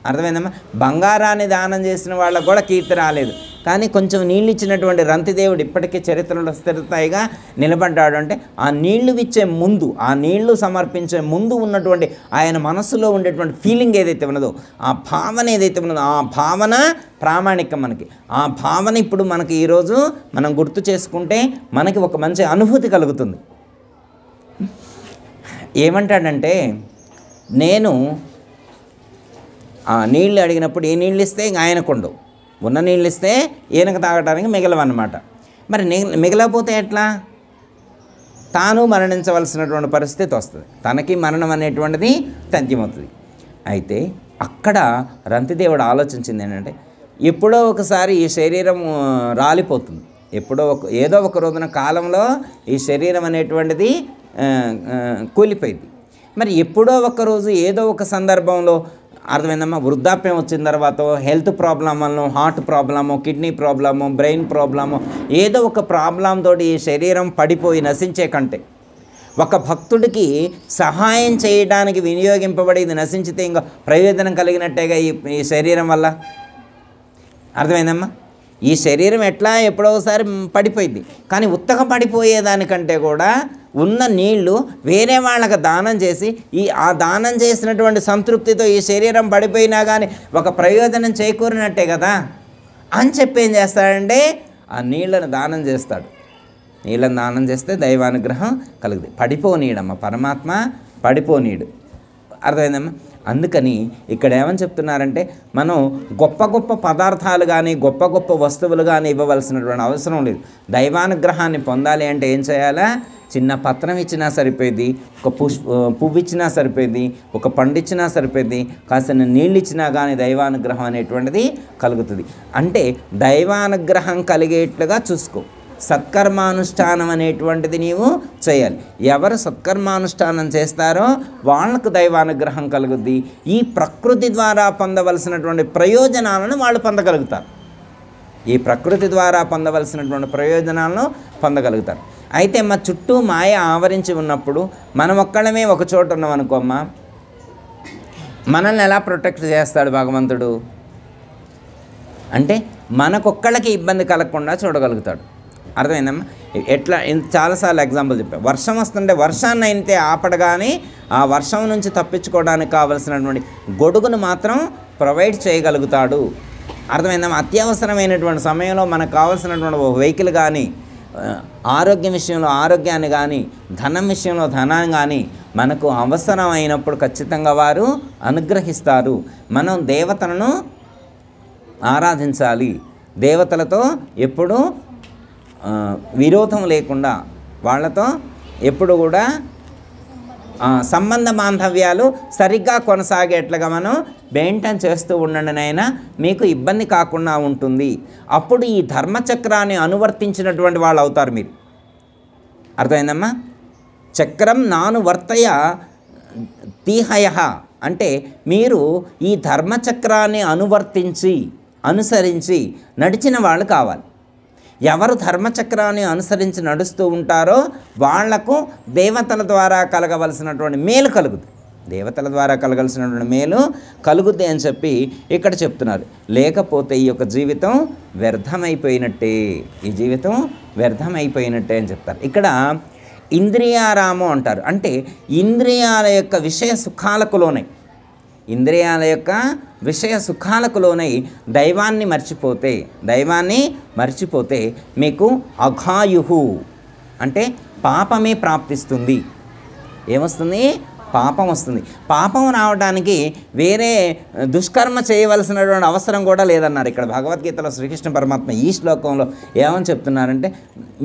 అర్థమైందమ్మా? బంగారాన్ని దానం చేసిన వాళ్ళకు కూడా కీర్తి రాలేదు, కానీ కొంచెం నీళ్ళు ఇచ్చినటువంటి రంతిదేవుడు ఇప్పటికీ చరిత్రలో స్థిరస్థాయిగా నిలబడ్డాడు. అంటే ఆ నీళ్లు ఇచ్చే ముందు, ఆ నీళ్లు సమర్పించే ముందు ఉన్నటువంటి ఆయన మనస్సులో ఉండేటువంటి ఫీలింగ్ ఏదైతే ఉన్నదో, ఆ భావన ఏదైతే ఉన్నదో, ఆ భావన ప్రామాణికం మనకి. ఆ భావన ఇప్పుడు మనకి ఈరోజు మనం గుర్తు చేసుకుంటే మనకి ఒక మంచి అనుభూతి కలుగుతుంది. ఏమంటాడంటే, నేను ఆ నీళ్ళు అడిగినప్పుడు ఏ నీళ్ళు ఇస్తే ఇంక ఆయనకుండవు, ఉన్న నీళ్ళు ఇస్తే ఈయనకు తాగడానికి మిగలవన్నమాట. మరి మిగలకపోతే ఎట్లా? తాను మరణించవలసినటువంటి పరిస్థితి వస్తుంది, తనకి మరణం అనేటువంటిది తథ్యమవుతుంది. అయితే అక్కడ రంతిదేవుడు ఆలోచించింది ఏంటంటే, ఎప్పుడో ఒకసారి ఈ శరీరం రాలిపోతుంది, ఏదో ఒక రోజున కాలంలో ఈ శరీరం అనేటువంటిది కూలిపోయింది. మరి ఎప్పుడో ఒకరోజు ఏదో ఒక సందర్భంలో, అర్థమైందమ్మా, వృద్ధాప్యం వచ్చిన తర్వాత హెల్త్ ప్రాబ్లం వల్ల, heart problem, kidney problem, brain problem, ఏదో ఒక ప్రాబ్లం తోటి ఈ శరీరం పడిపోయి నశించే కంటే ఒక భక్తుడికి సహాయం చేయడానికి వినియోగింపబడి ఇది నశించితే ఇంకా ప్రయోజనం కలిగినట్టేగా ఈ శరీరం వల్ల. అర్థమైందమ్మా? ఈ శరీరం ఎట్లా ఎప్పుడోసారి పడిపోయింది, కానీ ఉత్తగా పడిపోయేదానికంటే కూడా ఉన్న నీళ్లు వేరే వాళ్ళకి దానం చేసి ఆ దానం చేసినటువంటి సంతృప్తితో ఈ శరీరం పడిపోయినా కానీ ఒక ప్రయోజనం చేకూరినట్టే కదా అని చెప్పి ఏం చేస్తాడంటే ఆ నీళ్ళను దానం చేస్తాడు. నీళ్ళను దానం చేస్తే దైవానుగ్రహం కలుగుతుంది. పడిపోనీయడమ్మ పరమాత్మ, పడిపోనీడు. అర్థమైందమ్మా? అందుకని ఇక్కడ ఏమని చెప్తున్నారంటే, మనం గొప్ప గొప్ప పదార్థాలు కానీ గొప్ప గొప్ప వస్తువులు కానీ ఇవ్వవలసినటువంటి అవసరం లేదు. దైవానుగ్రహాన్ని పొందాలి అంటే ఏం చేయాలా? చిన్న పత్రం ఇచ్చినా సరిపోయింది, ఒక పువ్వు ఇచ్చినా సరిపోయింది, ఒక పండు ఇచ్చినా సరిపోయింది, కాసిన నీళ్ళు ఇచ్చినా కానీ దైవానుగ్రహం అనేటువంటిది కలుగుతుంది. అంటే దైవానుగ్రహం కలిగేట్లుగా చూసుకో. సత్కర్మానుష్ఠానం అనేటువంటిది నీవు చేయాలి. ఎవరు సత్కర్మానుష్ఠానం చేస్తారో వాళ్ళకు దైవానుగ్రహం కలుగుద్ది. ఈ ప్రకృతి ద్వారా పొందవలసినటువంటి ప్రయోజనాలను వాళ్ళు పొందగలుగుతారు. ఈ ప్రకృతి ద్వారా పొందవలసినటువంటి ప్రయోజనాలను పొందగలుగుతారు. అయితే మా చుట్టూ మాయ ఆవరించి ఉన్నప్పుడు మనం ఒక్కడమే ఒక చోట ఉన్నాం అనుకోమ్మా, మనల్ని ఎలా ప్రొటెక్ట్ చేస్తాడు భగవంతుడు అంటే మనకొక్కళ్ళకి ఇబ్బంది కలగకుండా చూడగలుగుతాడు. అర్థమైందమ్మా? ఎట్లా చాలాసార్లు ఎగ్జాంపుల్ చెప్పాను. వర్షం వస్తుంటే వర్షాన్ని అయితే ఆపడు, కానీ ఆ వర్షం నుంచి తప్పించుకోవడానికి కావలసినటువంటి గొడుగును మాత్రం ప్రొవైడ్ చేయగలుగుతాడు. అర్థమైందమ్మా? అత్యవసరమైనటువంటి సమయంలో మనకు కావాల్సినటువంటి వెహికల్ కానీ, ఆరోగ్యం విషయంలో ఆరోగ్యాన్ని కానీ, ధనం విషయంలో ధనాన్ని కానీ మనకు అవసరమైనప్పుడు ఖచ్చితంగా వారు అనుగ్రహిస్తారు. మనం దేవతలను ఆరాధించాలి. దేవతలతో ఎప్పుడూ విరోధం లేకుండా వాళ్ళతో ఎప్పుడు కూడా సంబంధ బాంధవ్యాలు సరిగ్గా కొనసాగేట్లుగా మనం మెయింటైన్ చేస్తూ ఉండండినైనా మీకు ఇబ్బంది కాకుండా ఉంటుంది. అప్పుడు ఈ ధర్మచక్రాన్ని అనువర్తించినటువంటి వాళ్ళు అవుతారు మీరు. అర్థమైందమ్మా? చక్రం నాను వర్తయ తీహయ అంటే మీరు ఈ ధర్మచక్రాన్ని అనుసరించి నడిచిన వాళ్ళు కావాలి. ఎవరు ధర్మచక్రాన్ని అనుసరించి నడుస్తూ ఉంటారో వాళ్లకు దేవతల ద్వారా కలగవలసినటువంటి మేలు కలుగుతుంది. దేవతల ద్వారా కలగాల్సినటువంటి మేలు కలుగుద్ది అని చెప్పి ఇక్కడ చెప్తున్నారు. లేకపోతే ఈ యొక్క జీవితం వ్యర్థమైపోయినట్టే, ఈ జీవితం వ్యర్థమైపోయినట్టే అని చెప్తారు. ఇక్కడ ఇంద్రియారామం అంటారు. అంటే ఇంద్రియాల యొక్క విషయ సుఖాలకు లోనై, ఇంద్రియాల యొక్క విషయ సుఖాలకు లోనై దైవాన్ని మర్చిపోతే మీకు అఘాయుహు అంటే పాపమే ప్రాప్తిస్తుంది. ఏమొస్తుంది? పాపం వస్తుంది. పాపం రావడానికి వేరే దుష్కర్మ చేయవలసినటువంటి అవసరం కూడా లేదన్నారు. ఇక్కడ భగవద్గీతలో శ్రీకృష్ణ పరమాత్మ ఈ శ్లోకంలో ఏమని చెప్తున్నారంటే,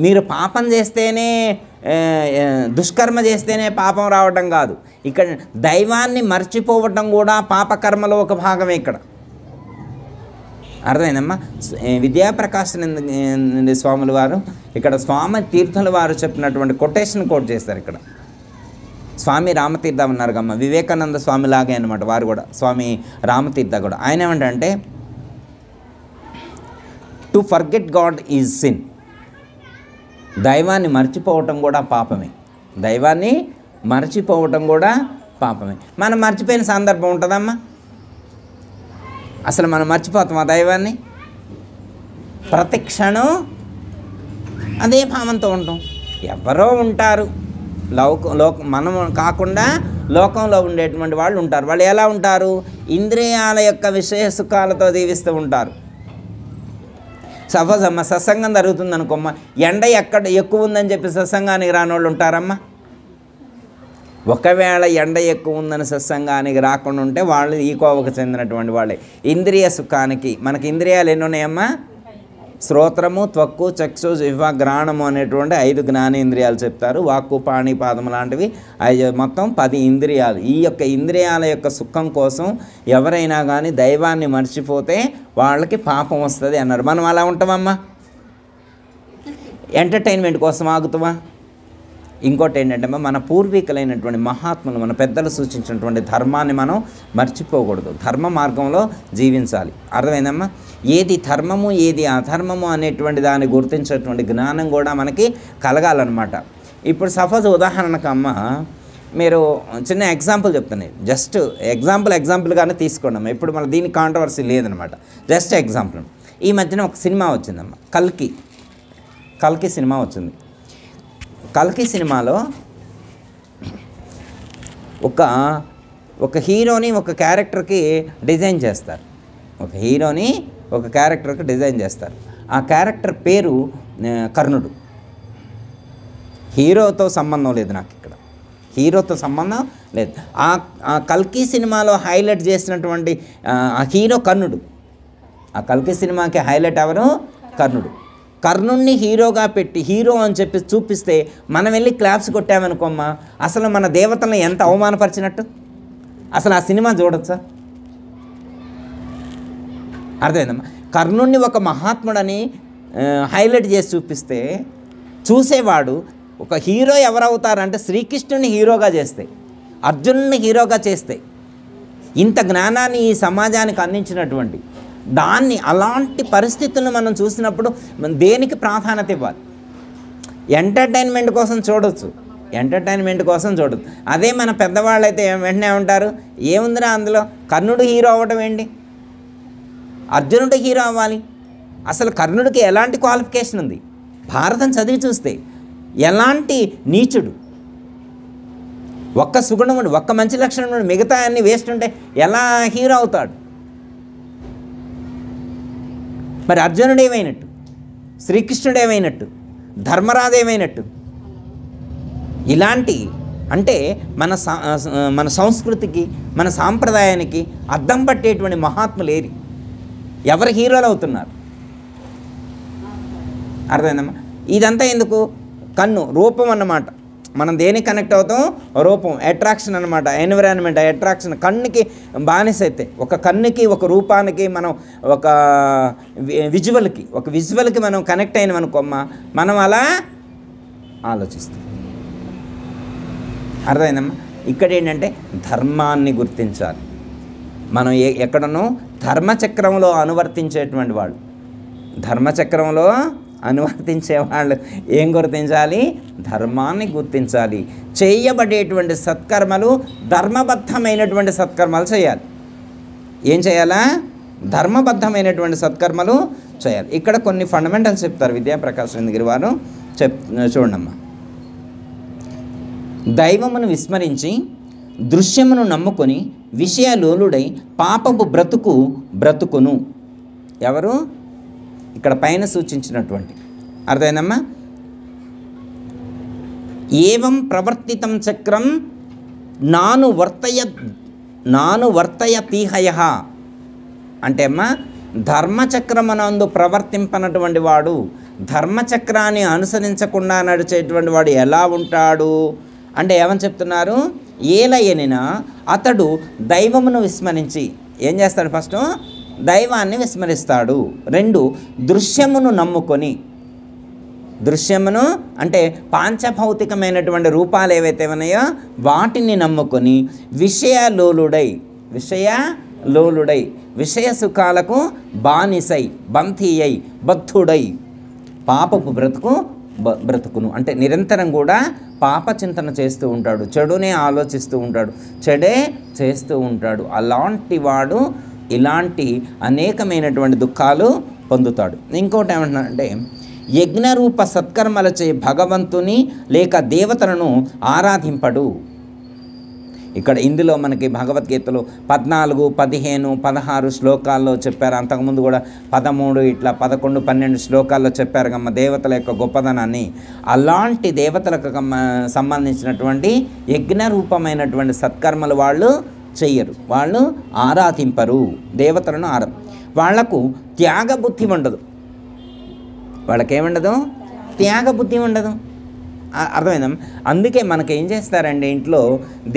మీరు పాపం చేస్తేనే దుష్కర్మ చేస్తేనే పాపం రావడం కాదు, ఇక్కడ దైవాన్ని మర్చిపోవటం కూడా పాపకర్మలో ఒక భాగమే. ఇక్కడ అర్థమైందమ్మా. విద్యాప్రకాశనంద స్వాముల వారు ఇక్కడ స్వామి తీర్థుల వారు చెప్పినటువంటి కొటేషన్ కోట్ చేస్తారు. ఇక్కడ స్వామి రామతీర్థ ఉన్నారు కమ్మ, వివేకానంద స్వామిలాగే అనమాట వారు కూడా, స్వామి రామతీర్థ కూడా. ఆయన ఏమంటే, to forget God is sin. దైవాన్ని మర్చిపోవటం కూడా పాపమే. మనం మర్చిపోయిన సందర్భం ఉంటుందమ్మా? అసలు మనం మర్చిపోతామా దైవాన్ని? ప్రతి క్షణం అదే భావంతో ఉంటాం. ఎవరో ఉంటారు మనం కాకుండా లోకంలో ఉండేటువంటి వాళ్ళు ఉంటారు. వాళ్ళు ఎలా ఉంటారు? ఇంద్రియాల యొక్క విషయ సుఖాలతో జీవిస్తూ ఉంటారు. సపోజ్ అమ్మ సత్సంగం జరుగుతుంది అనుకోమ్మ, ఎండ ఎక్కడ ఎక్కువ ఉందని చెప్పి సత్సంగానికి రాని వాళ్ళు ఉంటారమ్మా? ఒకవేళ ఎండ ఎక్కువ ఉందని సత్సంగానికి రాకుండా ఉంటే వాళ్ళు ఈ కోవకు చెందినటువంటి వాళ్ళే. ఇంద్రియ సుఖానికి మనకి ఇంద్రియాలు ఎన్ని ఉన్నాయమ్మా? శ్రోత్రము, త్వక్కు, చక్షు, జిహ్వ, గ్రాణము అనేటువంటి 5 జ్ఞానేంద్రియాలు చెప్తారు. వాక్కు, పాణి, పాదము లాంటివి మొత్తం 10 ఇంద్రియాలు. ఈ యొక్క ఇంద్రియాల యొక్క సుఖం కోసం ఎవరైనా కానీ దైవాన్ని మర్చిపోతే వాళ్ళకి పాపం వస్తుంది అన్నారు. మనం అలా ఉంటామమ్మా? ఎంటర్టైన్మెంట్ కోసం ఆగుతామా? ఇంకోటి ఏంటంటే మన పూర్వీకులైనటువంటి మహాత్ములు, మన పెద్దలు సూచించినటువంటి ధర్మాన్ని మనం మర్చిపోకూడదు. ధర్మ మార్గంలో జీవించాలి. అర్థమైందమ్మా? ఏది ధర్మము ఏది అధర్మము అనేటువంటి దాన్ని గుర్తించేటువంటి జ్ఞానం కూడా మనకి కలగాలన్నమాట. ఇప్పుడు సపోజ్ ఉదాహరణకు అమ్మ, మీరు చిన్న ఎగ్జాంపుల్ చెప్తున్నాయి, జస్ట్ ఎగ్జాంపుల్గానే తీసుకోండి అమ్మ. ఇప్పుడు మన దీనికి కాంట్రవర్సీ లేదనమాట, జస్ట్ ఎగ్జాంపుల్. ఈ మధ్యన ఒక సినిమా వచ్చిందమ్మ, కల్కి సినిమా వచ్చింది. కల్కి సినిమాలో ఒక హీరోని ఒక క్యారెక్టర్కి డిజైన్ చేస్తారు. ఆ క్యారెక్టర్ పేరు కర్ణుడు. హీరోతో సంబంధం లేదు నాకు, ఇక్కడ హీరోతో సంబంధం లేదు. ఆ కల్కి సినిమాలో హైలైట్ చేసినటువంటి ఆ హీరో కర్ణుడు. ఆ కల్కి సినిమాకి హైలైట్ ఎవరు? కర్ణుడు. కర్ణుడిని హీరోగా పెట్టి హీరో అని చెప్పి చూపిస్తే మనం వెళ్ళి క్లాప్స్ కొట్టామనుకోమ్మా, అసలు మన దేవతలను ఎంత అవమానపరిచినట్టు. అసలు ఆ సినిమా చూడొచ్చా? అర్థమైందమ్మా? కర్ణుడిని ఒక మహాత్ముడని హైలైట్ చేసి చూపిస్తే చూసేవాడు ఒక హీరో ఎవరవుతారంటే శ్రీకృష్ణుని హీరోగా చేస్తే, అర్జునుని హీరోగా చేస్తే, ఇంత జ్ఞానాన్ని ఈ సమాజానికి అందించినటువంటి దాన్ని అలాంటి పరిస్థితులను మనం చూసినప్పుడు దేనికి ప్రాధాన్యత ఇవ్వాలి? ఎంటర్టైన్మెంట్ కోసం చూడొచ్చు. అదే మన పెద్దవాళ్ళు అయితే వెంటనే ఉంటారు, ఏముందిరా అందులో, కర్ణుడు హీరో అవ్వడం ఏంటి, అర్జునుడు హీరో అవ్వాలి. అసలు కర్ణుడికి ఎలాంటి క్వాలిఫికేషన్ ఉంది? భారతం చదివి చూస్తే ఎలాంటి నీచుడు, ఒక్క సుగుణముడు, ఒక్క మంచి లక్షణముడు, మిగతా అన్ని వేస్ట్ ఉంటే ఎలా హీరో అవుతాడు? మరి అర్జునుడు ఏమైనట్టు? శ్రీకృష్ణుడు ఏమైనట్టు? ధర్మరాజు ఏమైనట్టు? ఇలాంటి అంటే మన సంస్కృతికి, మన సాంప్రదాయానికి అద్దం పట్టేటువంటి మహాత్ములు ఏరి ఎవరు హీరోలు అవుతున్నారు? అర్థమైందమ్మా? ఇదంతా ఎందుకు? కన్ను రూపం అన్నమాట. మనం దేనికి కనెక్ట్ అవుతాం? రూపం, అట్రాక్షన్ అనమాట, ఎన్విరాన్మెంట్ అట్రాక్షన్. కన్నుకి బానిస అయితే, ఒక కన్నుకి, ఒక రూపానికి మనం ఒక విజువల్కి మనం కనెక్ట్ అయినామనుకోమ్మా, మనం అలా ఆలోచిస్తాం. అర్థమైందమ్మా? ఇక్కడ ఏంటంటే ధర్మాన్ని గుర్తించాలి. మనం ఎక్కడనో ధర్మచక్రంలో అనువర్తించేటువంటి వాళ్ళు, అనువర్తించేవాళ్ళు ఏం గుర్తించాలి? ధర్మాన్ని గుర్తించాలి. చేయబడేటువంటి సత్కర్మలు ధర్మబద్ధమైనటువంటి సత్కర్మలు చేయాలి. ఏం చేయాలా? ధర్మబద్ధమైనటువంటి సత్కర్మలు చేయాలి. ఇక్కడ కొన్ని ఫండమెంటల్స్ చెప్తారు విద్యాప్రకాశనందగిరి వారు. చూడమ్మా. దైవమును విస్మరించి దృశ్యమును నమ్ముకొని విషయలోలుడై పాపపు బ్రతుకును. ఎవరు? ఇక్కడ పైన సూచించినటువంటి, అర్థమైందమ్మా? ఏవం ప్రవర్తితం చక్రం నాను వర్తయతీహయ అంటే అమ్మా, ధర్మచక్రమనందు ప్రవర్తింపనటువంటి వాడు, ధర్మచక్రాన్ని అనుసరించకుండా నడిచేటువంటి వాడు ఎలా ఉంటాడు అంటే ఏమని చెప్తున్నారు? ఏలయనినా అతడు దైవమును విస్మరించి ఏం చేస్తాడు? ఫస్ట్ దైవాన్ని విస్మరిస్తాడు. 2 దృశ్యమును నమ్ముకొని, దృశ్యమును అంటే పాంచభౌతికమైనటువంటి రూపాలు ఏవైతే ఉన్నాయో వాటిని నమ్ముకొని విషయలోలుడై విషయ సుఖాలకు బానిసై, బంధీయై, బద్ధుడై పాపపు బ్రతుకును అంటే నిరంతరం కూడా పాప చింతన చేస్తూ ఉంటాడు, చెడునే ఆలోచిస్తూ ఉంటాడు, చెడే చేస్తూ ఉంటాడు. అలాంటి వాడు ఇలాంటి అనేకమైనటువంటి దుఃఖాలు పొందుతాడు. ఇంకోటి ఏమంటున్నాడంటే, యజ్ఞరూప సత్కర్మలచే భగవంతుని లేక దేవతలను ఆరాధింపడు. ఇక్కడ ఇందులో మనకి భగవద్గీతలో 14, 15, 16 శ్లోకాల్లో చెప్పారు. అంతకుముందు కూడా 13, ఇట్లా 11, 12 శ్లోకాల్లో చెప్పారు కమ్మ దేవతల యొక్క గొప్పదనాన్ని. అలాంటి దేవతలకు సంబంధించినటువంటి యజ్ఞరూపమైనటువంటి సత్కర్మలు వాళ్ళు చెయ్యరు, వాళ్ళు ఆరాధింపరు, దేవతలను వాళ్లకు త్యాగబుద్ధి ఉండదు. వాళ్ళకేముండదు? త్యాగబుద్ధి ఉండదు. అర్థమైందా? అందుకే మనకి ఏం చేస్తారండి, ఇంట్లో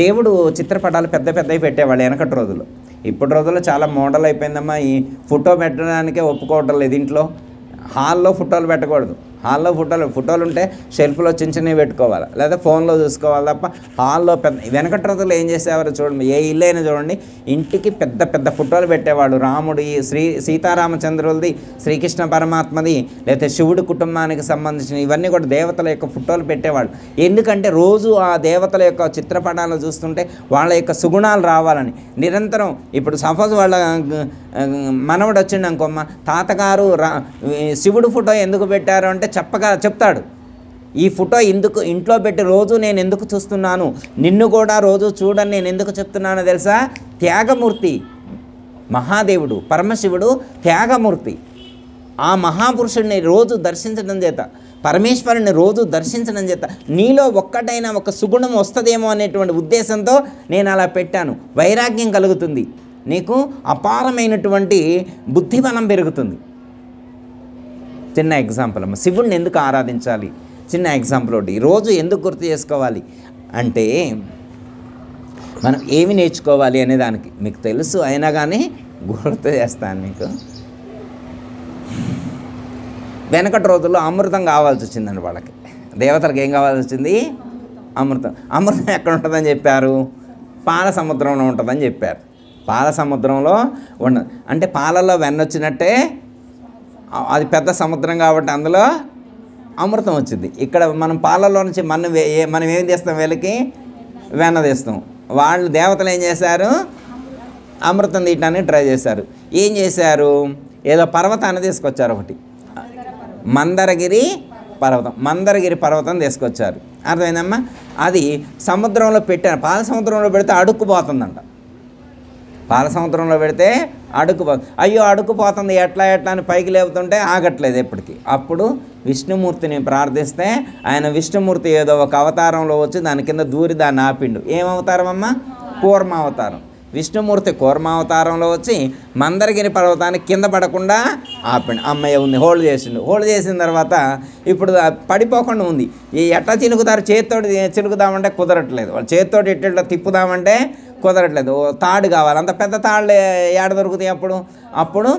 దేవుడు చిత్రపటాలు పెద్దవి పెట్టేవాళ్ళు వెనకటి రోజుల్లో. ఇప్పుడు రోజుల్లో చాలా మోడల్ అయిపోయిందమ్మా. ఈ ఫోటో పెట్టడానికే ఒప్పుకోవటం లేదు. ఇంట్లో హాల్లో ఫోటోలు పెట్టకూడదు. హాల్లో ఫోటోలు ఉంటే షెల్ఫ్లో చిన్నవి పెట్టుకోవాలి, లేదా ఫోన్లో చూసుకోవాలి తప్ప హాల్లో వెనకటి రోజుల్లో ఏం చేసేవారు చూడండి. ఏ ఇల్లు అయినా చూడండి, ఇంటికి పెద్ద ఫోటోలు పెట్టేవాడు. రాముడి, సీతారామచంద్రులది, శ్రీకృష్ణ పరమాత్మది, లేకపోతే శివుడి కుటుంబానికి సంబంధించిన ఇవన్నీ కూడా దేవతల యొక్క ఫోటోలు పెట్టేవాడు. ఎందుకంటే రోజు ఆ దేవతల యొక్క చిత్రపటాలు చూస్తుంటే వాళ్ళ యొక్క సుగుణాలు రావాలని నిరంతరం. ఇప్పుడు సపోజ్ వాళ్ళ మనవడు వచ్చిండు అనుకోమ్మ, తాతగారు శివుడు ఫోటో ఎందుకు పెట్టారు అంటే చెప్తాడు. ఈ ఫోటో ఎందుకు ఇంట్లో పెట్టి రోజు నేను ఎందుకు చూస్తున్నాను, నిన్ను కూడా రోజు చూడని నేను ఎందుకు చెప్తున్నానో తెలుసా? త్యాగమూర్తి మహాదేవుడు, పరమశివుడు త్యాగమూర్తి. ఆ మహాపురుషుడిని రోజు దర్శించడం చేత, పరమేశ్వరుని రోజు దర్శించడం చేత నీలో ఒక్కటైనా ఒక సుగుణం వస్తుందేమో అనేటువంటి ఉద్దేశంతో నేను అలా పెట్టాను. వైరాగ్యం కలుగుతుంది, నీకు అపారమైనటువంటి బుద్ధిబలం పెరుగుతుంది. చిన్న ఎగ్జాంపుల్ అమ్మ, శివుడిని ఎందుకు ఆరాధించాలి? చిన్న ఎగ్జాంపుల్ ఒకటి. రోజు ఎందుకు గుర్తు చేసుకోవాలి అంటే, మనం ఏమి నేర్చుకోవాలి అనే దానికి మీకు తెలుసు, అయినా కానీ గుర్తు చేస్తాను మీకు. వెనకటి రోజుల్లో అమృతం కావాల్సి వచ్చిందండి వాళ్ళకి. దేవతలకు ఏం కావాల్సి వచ్చింది? అమృతం. అమృతం ఎక్కడ ఉంటుందని చెప్పారు? పాల సముద్రంలో ఉంటుందని చెప్పారు. పాల సముద్రంలో అంటే పాలలో వెన్న వచ్చినట్టే, అది పెద్ద సముద్రం కాబట్టి అందులో అమృతం వచ్చింది. ఇక్కడ మనం పాలలో నుంచి మనం ఏం చేస్తాం? వీళ్ళకి వెన్న తీస్తాం. వాళ్ళు దేవతలు ఏం చేశారు? అమృతం తీయటానికి ట్రై చేశారు. ఏం చేశారు? ఏదో పర్వతాన్ని తీసుకొచ్చారు, ఒకటి మందరగిరి పర్వతం తీసుకొచ్చారు. అర్థమైందమ్మా? అది సముద్రంలో పెట్టారు. పాల సముద్రంలో పెడితే అడుక్కుపోతుందంట. పాల సముద్రంలో పెడితే అయ్యో అడుక్కుపోతుంది, ఎట్లా అని పైకి లేపుతుంటే ఆగట్లేదు ఎప్పటికీ. అప్పుడు విష్ణుమూర్తిని ప్రార్థిస్తే ఆయన విష్ణుమూర్తి ఏదో ఒక అవతారంలో వచ్చి దాని కింద దూరి దాన్ని ఆపిండు. ఏం అవతారం అమ్మా? కూర్మావతారం. విష్ణుమూర్తి కూర్మావతారంలో వచ్చి మందరగిరి పర్వతాన్ని కింద పడకుండా ఆపిండు. అమ్మయ్య ఉంది, హోల్డ్ చేసిన తర్వాత ఇప్పుడు పడిపోకుండా ఉంది. ఎట్లా చిలుకుతారు? చేతితోటి చిలుకుదామంటే కుదరట్లేదు. వాళ్ళు చేతితోటి ఎట్లా తిప్పుదామంటే కుదరట్లేదు. తాడు కావాలి. అంత పెద్ద తాళ్ళు ఏడ దొరుకుతాయి? అప్పుడు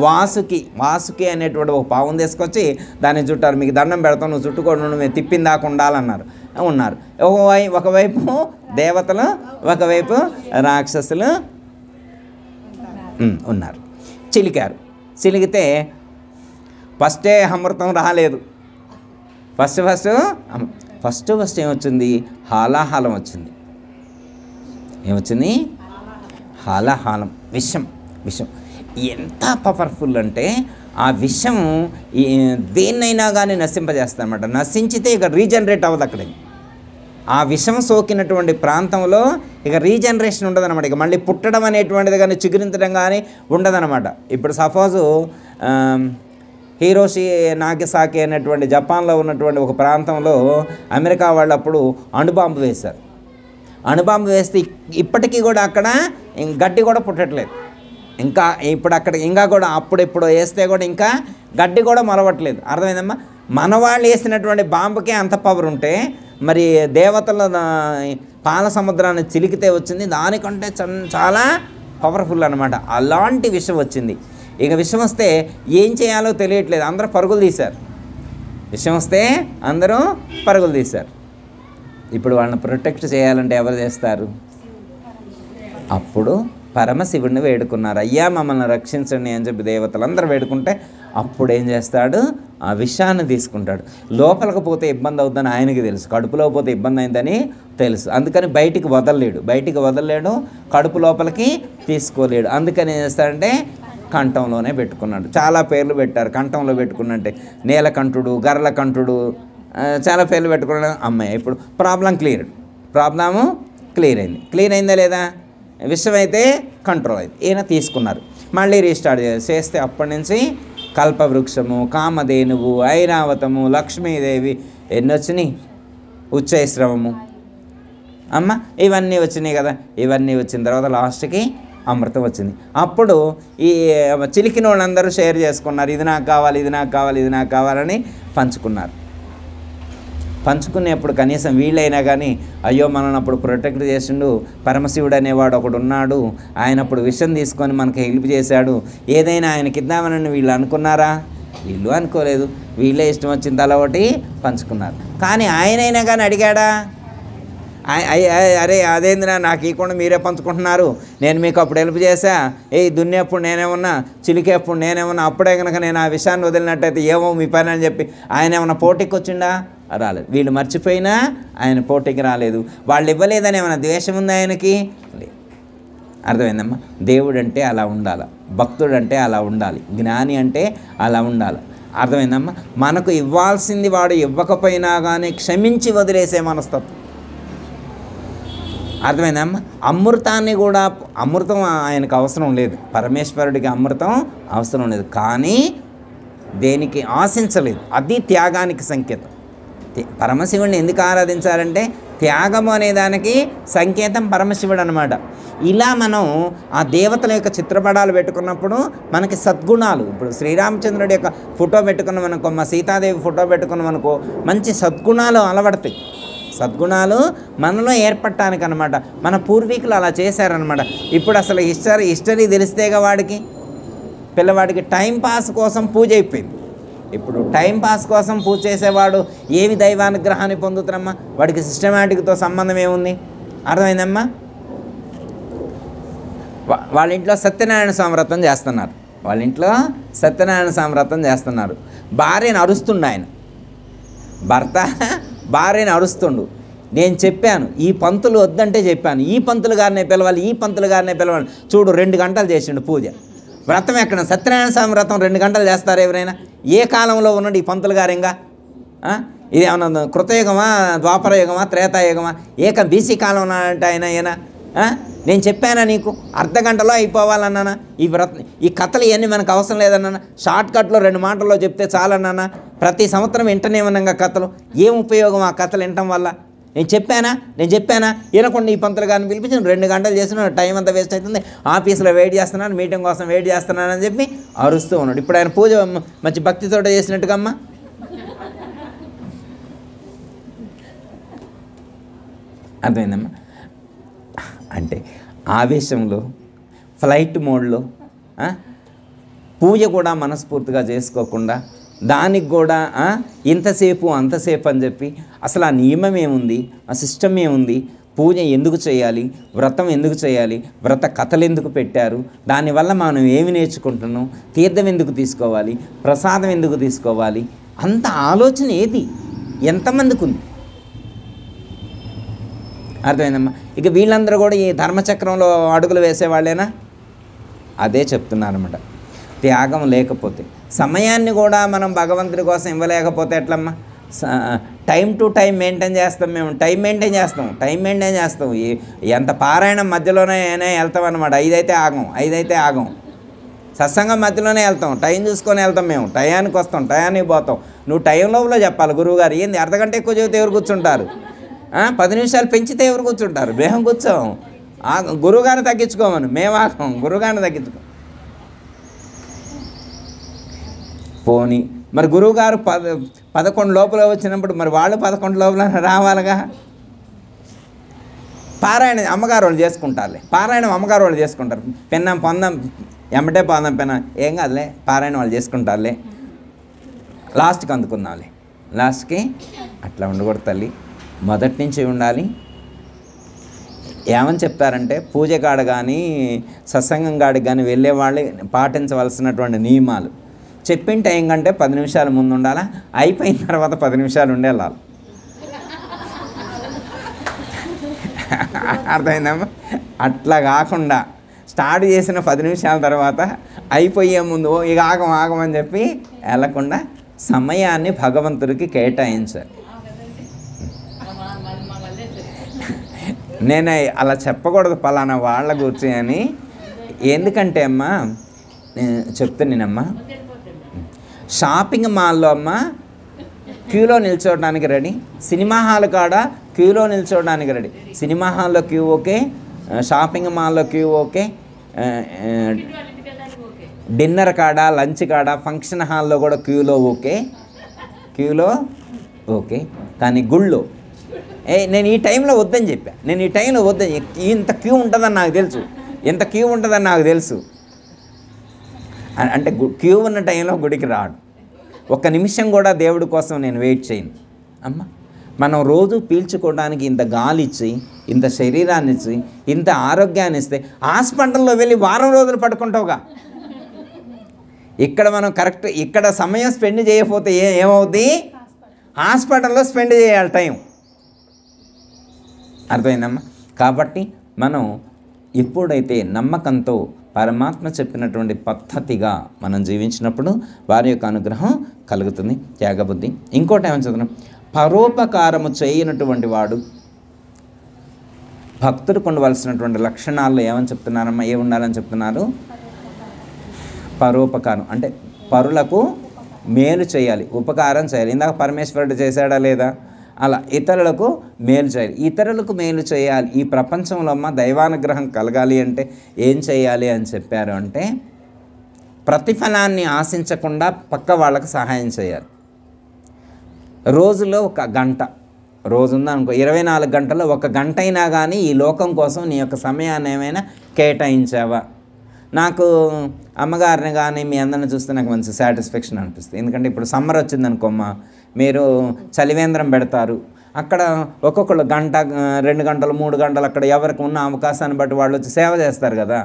వాసుకి అనేటువంటి ఒక పావును తీసుకొచ్చి దాన్ని చుట్టారు. మీకు దండం పెడతాం, నువ్వు చుట్టుకోండి, నువ్వు తిప్పిన దాకా ఉండాలన్నారు. ఒకవైపు దేవతలు, ఒకవైపు రాక్షసులు ఉన్నారు. చిలికితే ఫస్టే అమృతం రాలేదు. ఫస్ట్ ఏమొచ్చింది? హాలాహలం వచ్చింది. ఏమొచ్చింది? హాలాహలం, విషం. ఎంత పవర్ఫుల్ అంటే ఆ విషం దేన్నైనా కానీ నశింపజేస్తారన్నమాట. నశించితే ఇక రీజనరేట్ అవ్వదు. అక్కడ ఆ విషం సోకినటువంటి ప్రాంతంలో ఇక రీజనరేషన్ ఉండదన్నమాట. ఇక మళ్ళీ పుట్టడం అనేటువంటిది కానీ చిగురించడం కానీ ఉండదన్నమాట. ఇప్పుడు సపోజు హీరోషి నాగసాకి అనేటువంటి జపాన్లో ఉన్నటువంటి ఒక ప్రాంతంలో అమెరికా వాళ్ళు అప్పుడు అణుబాంబు వేశారు. అణుబాంబు వేస్తే ఇప్పటికీ కూడా అక్కడ గడ్డి కూడా పుట్టట్లేదు. ఇంకా ఇప్పుడు అక్కడ ఇంకా కూడా అప్పుడెప్పుడు వేస్తే కూడా ఇంకా గడ్డి కూడా మొలవట్లేదు. అర్థమైందమ్మా? మన వాళ్ళు వేసినటువంటి బాంబుకే అంత పవర్ ఉంటే మరి దేవతల పాల సముద్రాన్ని చిలికితే వచ్చింది దానికంటే చాలా పవర్ఫుల్ అనమాట. అలాంటి విషయం వచ్చింది. ఇక విషయం వస్తే ఏం చేయాలో తెలియట్లేదు. అందరూ పరుగులు తీశారు. విషయం వస్తే అందరూ పరుగులు తీశారు. ఇప్పుడు వాళ్ళని ప్రొటెక్ట్ చేయాలంటే ఎవరు చేస్తారు? అప్పుడు పరమశివుడిని వేడుకున్నారు. అయ్యా మమ్మల్ని రక్షించండి అని చెప్పి దేవతలందరూ వేడుకుంటే అప్పుడు ఏం చేస్తాడు? ఆ విషాన్ని తీసుకుంటాడు. లోపలికి పోతే ఇబ్బంది అవుతుందని ఆయనకి తెలుసు, కడుపులో పోతే ఇబ్బంది అయిందని తెలుసు. అందుకని బయటికి వదలలేడు, కడుపు లోపలికి తీసుకోలేడు. అందుకని ఏం చేస్తాడంటే కంఠంలోనే పెట్టుకున్నాడు. చాలా పేర్లు పెట్టారు. కంఠంలో పెట్టుకున్నట్టే నీలకంఠుడు, గర్లకంఠుడు, చాలా పేర్లు పెట్టుకున్నాడు. అమ్మాయి ఇప్పుడు ప్రాబ్లము క్లియర్ అయిందా లేదా? విషయం అయితే కంట్రోల్ అయింది. ఈయన తీసుకున్నారు. మళ్ళీ రీస్టార్ట్ చేస్తే అప్పటి నుంచి కల్పవృక్షము, కామధేనువు, ఐరావతము, లక్ష్మీదేవి ఎన్ని వచ్చినాయి, ఉచ్చైశ్రవము అమ్మ ఇవన్నీ వచ్చినాయి కదా. ఇవన్నీ వచ్చిన తర్వాత లాస్ట్కి అమృతం వచ్చింది. అప్పుడు ఈ చిలికిన వాళ్ళందరూ షేర్ చేసుకున్నారు. ఇది నాకు కావాలని పంచుకునేప్పుడు కనీసం వీళ్ళైనా కానీ అయ్యో మనల్ని అప్పుడు ప్రొటెక్ట్ చేసిండు పరమశివుడు అనేవాడు ఒకడు ఉన్నాడు, ఆయన అప్పుడు విషయం తీసుకొని మనకి హెల్ప్ చేశాడు, ఏదైనా ఆయనకి ఇద్దామని వీళ్ళు అనుకున్నారా? వీళ్ళు అనుకోలేదు. వీళ్ళే ఇష్టం వచ్చిన తల ఒకటి పంచుకున్నారు. కానీ ఆయనైనా కానీ అడిగాడా? అరే అదేందిరా నాకు ఇవ్వకుండా మీరే పంచుకుంటున్నారు, నేను మీకు అప్పుడు హెల్ప్ చేశా, దున్నేప్పుడు నేనేమన్నా, చిలికేప్పుడు నేనేమన్నా, అప్పుడే కనుక నేను ఆ విషయాన్ని వదిలినట్టయితే ఏమో మీ పని అని చెప్పి ఆయన ఏమన్నా పోటీకి వచ్చిండా? రాలేదు. వీళ్ళు మర్చిపోయినా ఆయన పోటీకి రాలేదు. వాళ్ళు ఇవ్వలేదని ఏమైనా ద్వేషం ఉందా ఆయనకి? లేదు. అర్థమైందమ్మా? దేవుడు అంటే అలా ఉండాలి, భక్తుడు అంటే అలా ఉండాలి, జ్ఞాని అంటే అలా ఉండాలి. అర్థమైందమ్మా? మనకు ఇవ్వాల్సింది వాడు ఇవ్వకపోయినా కానీ క్షమించి వదిలేసే మనస్తత్వం. అర్థమైందమ్మా? అమృతాన్ని కూడా, అమృతం ఆయనకు అవసరం లేదు, పరమేశ్వరుడికి అమృతం అవసరం లేదు, కానీ దేనికి ఆశించలేదు. అది త్యాగానికి సంకేతం. పరమశివుడిని ఎందుకు ఆరాధించాలంటే త్యాగము అనే దానికి సంకేతం పరమశివుడు అనమాట. ఇలా మనం ఆ దేవతల యొక్క చిత్రపటాలు పెట్టుకున్నప్పుడు మనకి సద్గుణాలు, ఇప్పుడు శ్రీరామచంద్రుడి యొక్క ఫోటో పెట్టుకున్నామనుకో, మా సీతాదేవి ఫోటో పెట్టుకున్నామనుకో, మంచి సద్గుణాలు అలవడతాయి. సద్గుణాలు మనలో ఏర్పడటానికి అనమాట. మన పూర్వీకులు అలా చేశారనమాట. ఇప్పుడు అసలు హిస్టరీ తెలిస్తేగా పిల్లవాడికి టైంపాస్ కోసం పూజ అయిపోయింది. ఇప్పుడు టైంపాస్ కోసం పూజ చేసేవాడు ఏమి దైవానుగ్రహాన్ని పొందుతారమ్మా? వాడికి సిస్టమేటిక్తో సంబంధం ఏముంది? అర్థమైందమ్మా? వాళ్ళ ఇంట్లో సత్యనారాయణ స్వామి వ్రతం చేస్తున్నారు. భార్యను అరుస్తుండు ఆయన. భర్త భార్యను అరుస్తుండు. నేను చెప్పాను ఈ పంతులు వద్దంటే చెప్పాను, ఈ పంతులు గారినే పిలవాలి, చూడు 2 గంటలు చేసిండు పూజ. వ్రతం ఎక్కడ? సత్యనారాయణ స్వామి వ్రతం 2 గంటలు చేస్తారు ఎవరైనా? ఏ కాలంలో ఉన్నాడు ఈ పంతులు గారు? ఇంకా ఇది ఏమన్నా కృతయుగమా, ద్వాపరయుగమా, త్రేతాయుగమా, బీసీ కాలం ఉన్నాడంటే ఆయన నేను చెప్పానా నీకు అర్ధగంటలో అయిపోవాలన్నానా? ఈ కథలు ఇవన్నీ మనకు అవసరం లేదన్నా, షార్ట్కట్లో 2 మాటల్లో చెప్తే చాలన్నానా? ప్రతి సంవత్సరం వింటనే ఉన్నాగా కథలు. ఏం ఉపయోగం ఆ కథలు వినటం వల్ల? నేను చెప్పానా వినకుండా ఈ పంతులు గారిని పిలిపించి 2 గంటలు చేస్తున్నాను, టైం అంతా వేస్ట్ అవుతుంది, ఆఫీస్లో వెయిట్ చేస్తున్నాను, మీటింగ్ కోసం వెయిట్ చేస్తున్నానని చెప్పి అరుస్తూ ఉన్నాడు. ఇప్పుడు ఆయన పూజ మంచి భక్తితో చేసినట్టుగా అమ్మా. అర్థమైందమ్మా? అంటే ఆవేశంలో, ఫ్లైట్ మోడ్లో పూజ కూడా మనస్ఫూర్తిగా చేసుకోకుండా, దానికి కూడా ఇంతసేపు అంతసేపు అని చెప్పి అసలు ఆ నియమం ఏముంది, ఆ సిస్టమ్ ఏముంది, పూజ ఎందుకు చేయాలి, వ్రతం ఎందుకు చేయాలి, వ్రత కథలు ఎందుకు పెట్టారు, దానివల్ల మనం ఏమి నేర్చుకుంటున్నాం, తీర్థం ఎందుకు తీసుకోవాలి, ప్రసాదం ఎందుకు తీసుకోవాలి, అంత ఆలోచన ఏది ఎంతమందికి ఉంది? అర్థమైందమ్మా? ఇక వీళ్ళందరూ కూడా ఈ ధర్మచక్రంలో అడుగులు వేసేవాళ్ళేనా? అదే చెప్తున్నారన్నమాట. త్యాగం లేకపోతే, సమయాన్ని కూడా మనం భగవంతుడి కోసం ఇవ్వలేకపోతే ఎట్లమ్మా? టైం టు టైం మెయింటైన్ చేస్తాం. మేము టైం మెయింటైన్ చేస్తాం. ఎంత పారాయణం మధ్యలోనే వెళ్తాం అనమాట. 5 అయితే ఆగం. సత్సంగం మధ్యలోనే వెళ్తాం. టైం చూసుకొని వెళ్తాం. మేము టయానికి వస్తాం, టయానికి పోతాం. నువ్వు టైం లోపల చెప్పాలి. గురువుగారు ఏంది అర్ధగంట ఎక్కువ చెబితే ఎవరు కూర్చుంటారు? 10 నిమిషాలు పెంచితే ఎవరు కూర్చుంటారు? మేము కూర్చోం. గురువుగారిని తగ్గించుకోమను. మేము ఆగం, గురువుగారిని తగ్గించుకో. పోనీ మరి గురువుగారు 11 లోపల వచ్చినప్పుడు మరి వాళ్ళు 11 లోపల రావాలిగా. పారాయణ అమ్మగారు వాళ్ళు చేసుకుంటారు. పెన్నం పొందం ఎమ్మటే పోదాం, ఏం కాదులే, పారాయణ వాళ్ళు చేసుకుంటారులే, లాస్ట్కి అందుకుందాంలే. లాస్ట్కి అట్లా ఉండకూడదు తల్లి. మొదటి నుంచి ఉండాలి. ఏమని చెప్తారంటే పూజ కాడ కానీ సత్సంగం కాడికి కానీ వెళ్ళే వాళ్ళు పాటించవలసినటువంటి నియమాలు. చెప్పిన టైం కంటే 10 నిమిషాలు ముందు ఉండాలా, అయిపోయిన తర్వాత 10 నిమిషాలు ఉండే వెళ్ళాలి. అర్థమైందమ్మా? అట్లా కాకుండా స్టార్ట్ చేసిన 10 నిమిషాల తర్వాత అయిపోయే ముందు ఇక ఆగమని చెప్పి వెళ్ళకుండా సమయాన్ని భగవంతుడికి కేటాయించాలి. నేను అలా చెప్పకూడదు పలానా వాళ్ళ గురించి అని. ఎందుకంటే అమ్మా చెప్తానేనమ్మా, షాపింగ్ మాల్లో అమ్మ క్యూలో నిల్చోవడానికి రెడీ, సినిమా హాల్ కాడ క్యూలో నిల్చోవడానికి రెడీ. సినిమా హాల్లో క్యూ ఓకే, షాపింగ్ మాల్లో క్యూ ఓకే, డిన్నర్ కాడ, లంచ్ కాడ, ఫంక్షన్ హాల్లో కూడా క్యూలో ఓకే. కానీ గుళ్ళో నేను ఈ టైంలో వద్దని చెప్పా. ఇంత క్యూ ఉంటుందని నాకు తెలుసు. అంటే క్యూ ఉన్న టైంలో గుడికి రాడు. ఒక్క నిమిషం కూడా దేవుడి కోసం నేను వెయిట్ చేయను అమ్మ. మనం రోజు పీల్చుకోవడానికి ఇంత గాలి ఇచ్చి, ఇంత శరీరాన్ని ఇచ్చి, ఇంత ఆరోగ్యాన్ని ఇస్తే హాస్పిటల్లో వెళ్ళి వారం రోజులు పడుకుంటావుగా. ఇక్కడ మనం కరెక్ట్ ఇక్కడ సమయం స్పెండ్ చేయకపోతే ఏమవుద్ది? హాస్పిటల్లో స్పెండ్ చేయాలి టైం. అర్థమైందమ్మా? కాబట్టి మనం ఎప్పుడైతే నమ్మకంతో పరమాత్మ చెప్పినటువంటి పద్ధతిగా మనం జీవించినప్పుడు వారి యొక్క అనుగ్రహం కలుగుతుంది. త్యాగబుద్ధి. ఇంకోటి ఏమని చదువుతున్నాం, పరోపకారము చేయనటువంటి వాడు. భక్తుడు ఉండవలసినటువంటి లక్షణాల్లో ఏమని చెప్తున్నారమ్మా? ఉండాలని చెప్తున్నారు? పరోపకారం అంటే పరులకు మేలు చేయాలి, ఉపకారం చేయాలి. ఇందాక పరమేశ్వరుడు చేశాడా లేదా? అలా ఇతరులకు మేలు చేయాలి. ఈ ప్రపంచంలో అమ్మ దైవానుగ్రహం కలగాలి అంటే ఏం చేయాలి అని చెప్పారు అంటే, ప్రతిఫలాన్ని ఆశించకుండా పక్క వాళ్ళకు సహాయం చేయాలి. రోజులో 1 గంట, రోజు ఉందనుకో 24 గంటల్లో 1 గంట అయినా కానీ ఈ లోకం కోసం నీ యొక్క సమయాన్ని ఏమైనా కేటాయించావా? నాకు అమ్మగారిని కానీ మీ అందరిని చూస్తే నాకు మంచి సాటిస్ఫాక్షన్ అనిపిస్తుంది. ఎందుకంటే ఇప్పుడు సమ్మర్ వచ్చిందనుకోమ్మా, మీరు చలివేంద్రం పెడతారు. అక్కడ ఒక్కొక్కళ్ళు గంట, 2 గంటలు, 3 గంటలు అక్కడ ఎవరికి ఉన్న అవకాశాన్ని బట్టి వాళ్ళు వచ్చి సేవ చేస్తారు కదా.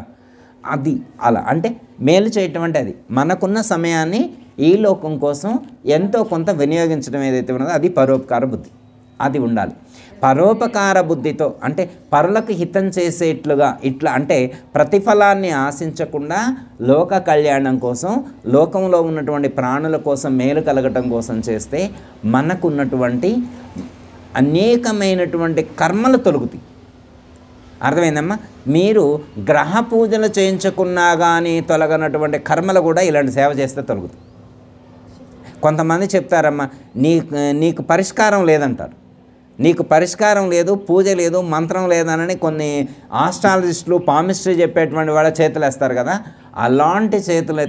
అది అలా అంటే మేలు చేయటం అంటే అది మనకున్న సమయాన్ని ఈ లోకం కోసం ఎంతో కొంత వినియోగించడం ఏదైతే ఉన్నదో అది పరోపకార బుద్ధి. అది ఉండాలి. పరోపకార బుద్ధితో అంటే పరులకు హితం చేసేట్లుగా, ఇట్లా అంటే ప్రతిఫలాన్ని ఆశించకుండా లోక కళ్యాణం కోసం, లోకంలో ఉన్నటువంటి ప్రాణుల కోసం మేలు కలగటం కోసం చేస్తే మనకున్నటువంటి అనేకమైనటువంటి కర్మలు తొలుగుతాయి. అర్థమైందమ్మా? మీరు గ్రహ పూజలు చేయించుకున్నా కానీ తొలగనటువంటి కర్మలు కూడా ఇలాంటి సేవ చేస్తే తొలుగుతాయి. కొంతమంది చెప్తారమ్మా, నీకు పరిష్కారం లేదంటారు. నీకు పరిష్కారం లేదు, పూజ లేదు, మంత్రం లేదనని కొన్ని ఆస్ట్రాలజిస్టులు, పామిస్ట్రీ చెప్పేటువంటి వాళ్ళ చేతులు వేస్తారు కదా. అలాంటి చేతులు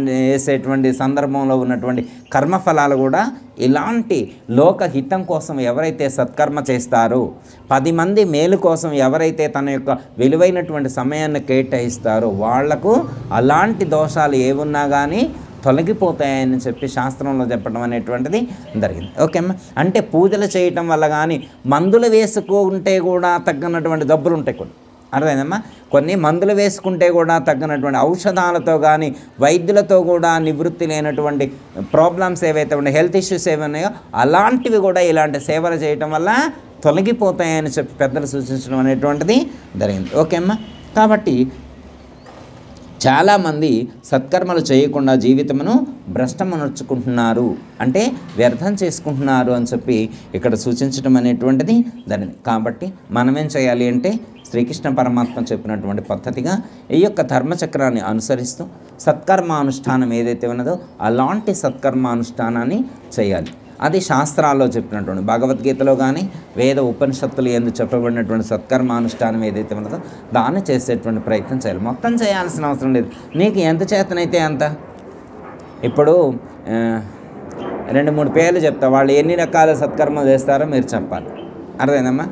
వేసేటువంటి సందర్భంలో ఉన్నటువంటి కర్మఫలాలు కూడా ఇలాంటి లోకహితం కోసం ఎవరైతే సత్కర్మ చేస్తారో, 10 మంది మేలు కోసం ఎవరైతే తన యొక్క విలువైనటువంటి సమయాన్ని కేటాయిస్తారో వాళ్లకు అలాంటి దోషాలు ఏమున్నా కానీ తొలగిపోతాయని చెప్పి శాస్త్రంలో చెప్పడం అనేటువంటిది జరిగింది. ఓకే అమ్మా? అంటే పూజలు చేయటం వల్ల కానీ మందులు వేసుకుంటే కూడా తగ్గనటువంటి జబ్బులు ఉంటాయి కొన్ని. అర్థమైందమ్మా? కొన్ని మందులు వేసుకుంటే కూడా తగ్గనటువంటి ఔషధాలతో కానీ వైద్యులతో కూడా నివృత్తి లేనటువంటి ప్రాబ్లమ్స్ ఏవైతే ఉన్నాయో, హెల్త్ ఇష్యూస్ ఏవి ఉన్నాయో అలాంటివి కూడా ఇలాంటి సేవలు చేయటం వల్ల తొలగిపోతాయని చెప్పి పెద్దలు సూచించడం అనేటువంటిది జరిగింది. ఓకే అమ్మా? కాబట్టి చాలామంది సత్కర్మలు చేయకుండా జీవితమును భ్రష్టమనర్చుకుంటున్నారు, అంటే వ్యర్థం చేసుకుంటున్నారు అని చెప్పి ఇక్కడ సూచించడం అనేటువంటిది దానిని. కాబట్టి మనమేం చేయాలి అంటే శ్రీకృష్ణ పరమాత్మ చెప్పినటువంటి పద్ధతిగా ఈ యొక్క ధర్మచక్రాన్ని అనుసరిస్తూ సత్కర్మానుష్ఠానం ఏదైతే ఉన్నదో అలాంటి సత్కర్మానుష్ఠానాన్ని చేయాలి. అది శాస్త్రాల్లో చెప్పినటువంటి భగవద్గీతలో కానీ వేద ఉపనిషత్తులు ఎందుకు చెప్పబడినటువంటి సత్కర్మానుష్ఠానం ఏదైతే ఉన్నదో దాన్ని చేసేటువంటి ప్రయత్నం చేయాలి. మొత్తం చేయాల్సిన అవసరం లేదు, నీకు ఎంత చేతనైతే అంత. ఇప్పుడు 2-3 పేర్లు చెప్తా, వాళ్ళు ఎన్ని రకాల సత్కర్మలు చేస్తారో మీరు చెప్పాలి. అర్థమైందమ్మా?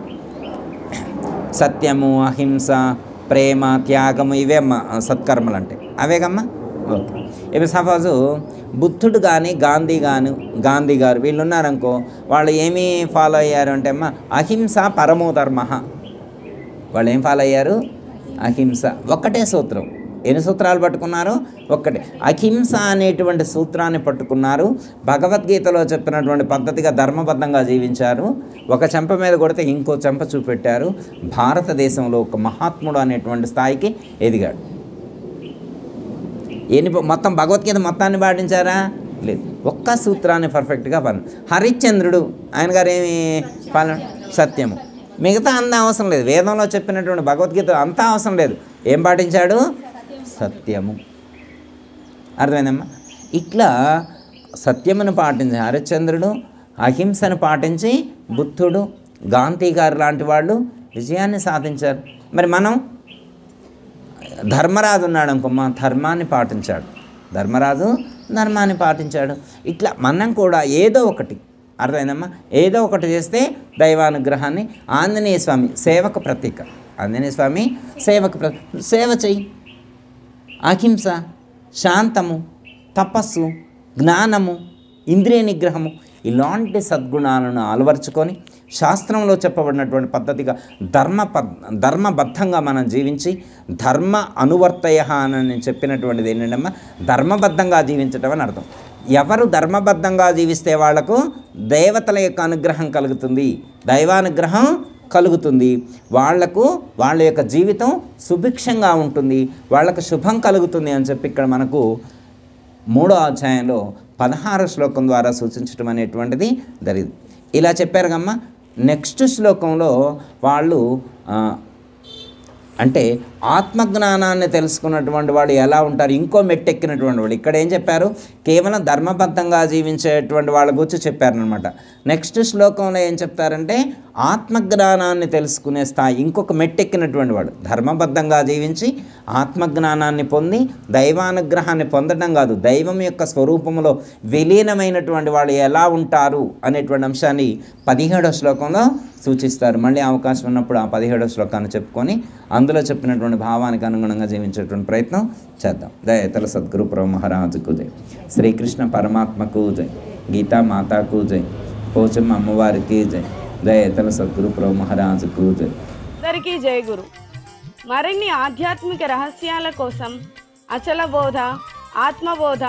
సత్యము, అహింస, ప్రేమ, త్యాగము, ఇవే సత్కర్మలు అంటే అవేగమ్మా. ఓకే. ఇప్పుడు సపోజు బుద్ధుడు కానీ గాంధీ గారు వీళ్ళు ఉన్నారనుకో, వాళ్ళు ఏమీ ఫాలో అయ్యారు అంటే అమ్మ అహింస పరమో ధర్మ. వాళ్ళు ఏం ఫాలో అయ్యారు? అహింస. ఒక్కటే సూత్రం. ఎన్ని సూత్రాలు పట్టుకున్నారు? ఒక్కటే. అహింస అనేటువంటి సూత్రాన్ని పట్టుకున్నారు. భగవద్గీతలో చెప్పినటువంటి పద్ధతిగా ధర్మబద్ధంగా జీవించారు. ఒక చెంప మీద కొడితే ఇంకో చెంప చూపెట్టారు. భారతదేశంలో ఒక మహాత్ముడు అనేటువంటి స్థాయికి ఎదిగాడు. మొత్తం భగవద్గీత మొత్తాన్ని పాటించారా? లేదు, ఒక్క సూత్రాన్ని పర్ఫెక్ట్గా పాలన. హరిశ్చంద్రుడు ఆయన గారు ఏమి పాలన? సత్యము. మిగతా అంతా అవసరం లేదు, వేదంలో చెప్పినటువంటి భగవద్గీత అంతా అవసరం లేదు. ఏం పాటించాడు? సత్యము. అర్థమైందమ్మా? ఇట్లా సత్యమును పాటించి హరిశ్చంద్రుడు, అహింసను పాటించి బుద్ధుడు, గాంధీ గారు లాంటి వాళ్ళు విజయాన్ని సాధించారు. మరి మనం ధర్మరాజు ఉన్నాడు అనుకోమ్మా, ధర్మాన్ని పాటించాడు. ధర్మరాజు ధర్మాన్ని పాటించాడు. ఇట్లా మనం కూడా ఏదో ఒకటి, అర్థమైందమ్మా, ఏదో ఒకటి చేస్తే దైవానుగ్రహాన్ని. ఆంజనేయ స్వామి సేవక ప్రతీక. ఆంజనేయ స్వామి సేవక సేవ చెయ్యి. అహింస, శాంతము, తపస్సు, జ్ఞానము, ఇంద్రియ నిగ్రహము, ఇలాంటి సద్గుణాలను అలవర్చుకొని శాస్త్రంలో చెప్పబడినటువంటి పద్ధతిగా ధర్మబద్ధంగా మనం జీవించి ధర్మ అనువర్తయ అని చెప్పినటువంటిది ఏంటంటే ధర్మబద్ధంగా జీవించటం అని అర్థం. ఎవరు ధర్మబద్ధంగా జీవిస్తే వాళ్లకు దేవతల యొక్క అనుగ్రహం కలుగుతుంది, దైవానుగ్రహం కలుగుతుంది. వాళ్లకు వాళ్ళ యొక్క జీవితం సుభిక్షంగా ఉంటుంది, వాళ్ళకు శుభం కలుగుతుంది అని చెప్పి ఇక్కడ మనకు 3వ అధ్యాయంలో 16వ శ్లోకం ద్వారా సూచించడం అనేటువంటిది జరిగింది. ఇలా చెప్పారు కమ్మ. నెక్స్ట్ శ్లోకంలో వాళ్ళు అంటే ఆత్మజ్ఞానాన్ని తెలుసుకున్నటువంటి వాడు ఎలా ఉంటారు, ఇంకో మెట్టెక్కినటువంటి వాడు. ఇక్కడ ఏం చెప్పారు? కేవలం ధర్మబద్ధంగా జీవించేటువంటి వాళ్ళ గురించి చెప్పారనమాట. నెక్స్ట్ శ్లోకంలో ఏం చెప్తారంటే ఆత్మజ్ఞానాన్ని తెలుసుకునే స్థాయి, ఇంకొక మెట్టెక్కినటువంటి వాడు. ధర్మబద్ధంగా జీవించి ఆత్మజ్ఞానాన్ని పొంది దైవానుగ్రహాన్ని పొందడం కాదు, దైవం యొక్క స్వరూపంలో విలీనమైనటువంటి వాళ్ళు ఎలా ఉంటారు అనేటువంటి అంశాన్ని 17వ శ్లోకంలో సూచిస్తారు. మళ్ళీ అవకాశం ఉన్నప్పుడు ఆ 17వ శ్లోకాన్ని చెప్పుకొని అందులో చెప్పినటువంటి భావానికి అనుగుణంగా జీవించేటువంటి ప్రయత్నం చేద్దాం. దయతల సద్గురు ప్రభు మహారాజుకు జై, శ్రీకృష్ణ పరమాత్మకు జై, గీతా మాతాకు జై, పోచమ్మ అమ్మవారికి జై, దయతల సద్గురు ప్రభు మహారాజుకు జై. అందరికీ జై గురు. మరిన్ని ఆధ్యాత్మిక రహస్యాల కోసం అచల బోధ, ఆత్మబోధ,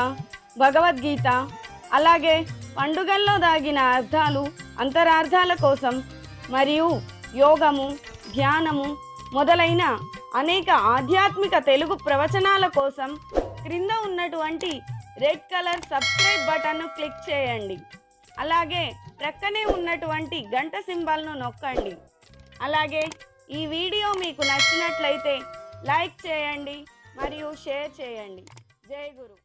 భగవద్గీత, అలాగే పండుగల్లో దాగిన అర్థాలు, అంతరార్థాల కోసం మరియు యోగము, ధ్యానము మొదలైన అనేక ఆధ్యాత్మిక తెలుగు ప్రవచనాల కోసం క్రింద ఉన్నటువంటి రెడ్ కలర్ సబ్స్క్రైబ్ బటన్ను క్లిక్ చేయండి. అలాగే ప్రక్కనే ఉన్నటువంటి గంట సింబల్ను నొక్కండి. అలాగే ఈ వీడియో మీకు నచ్చినట్లయితే లైక్ చేయండి మరియు షేర్ చేయండి. జై గురు.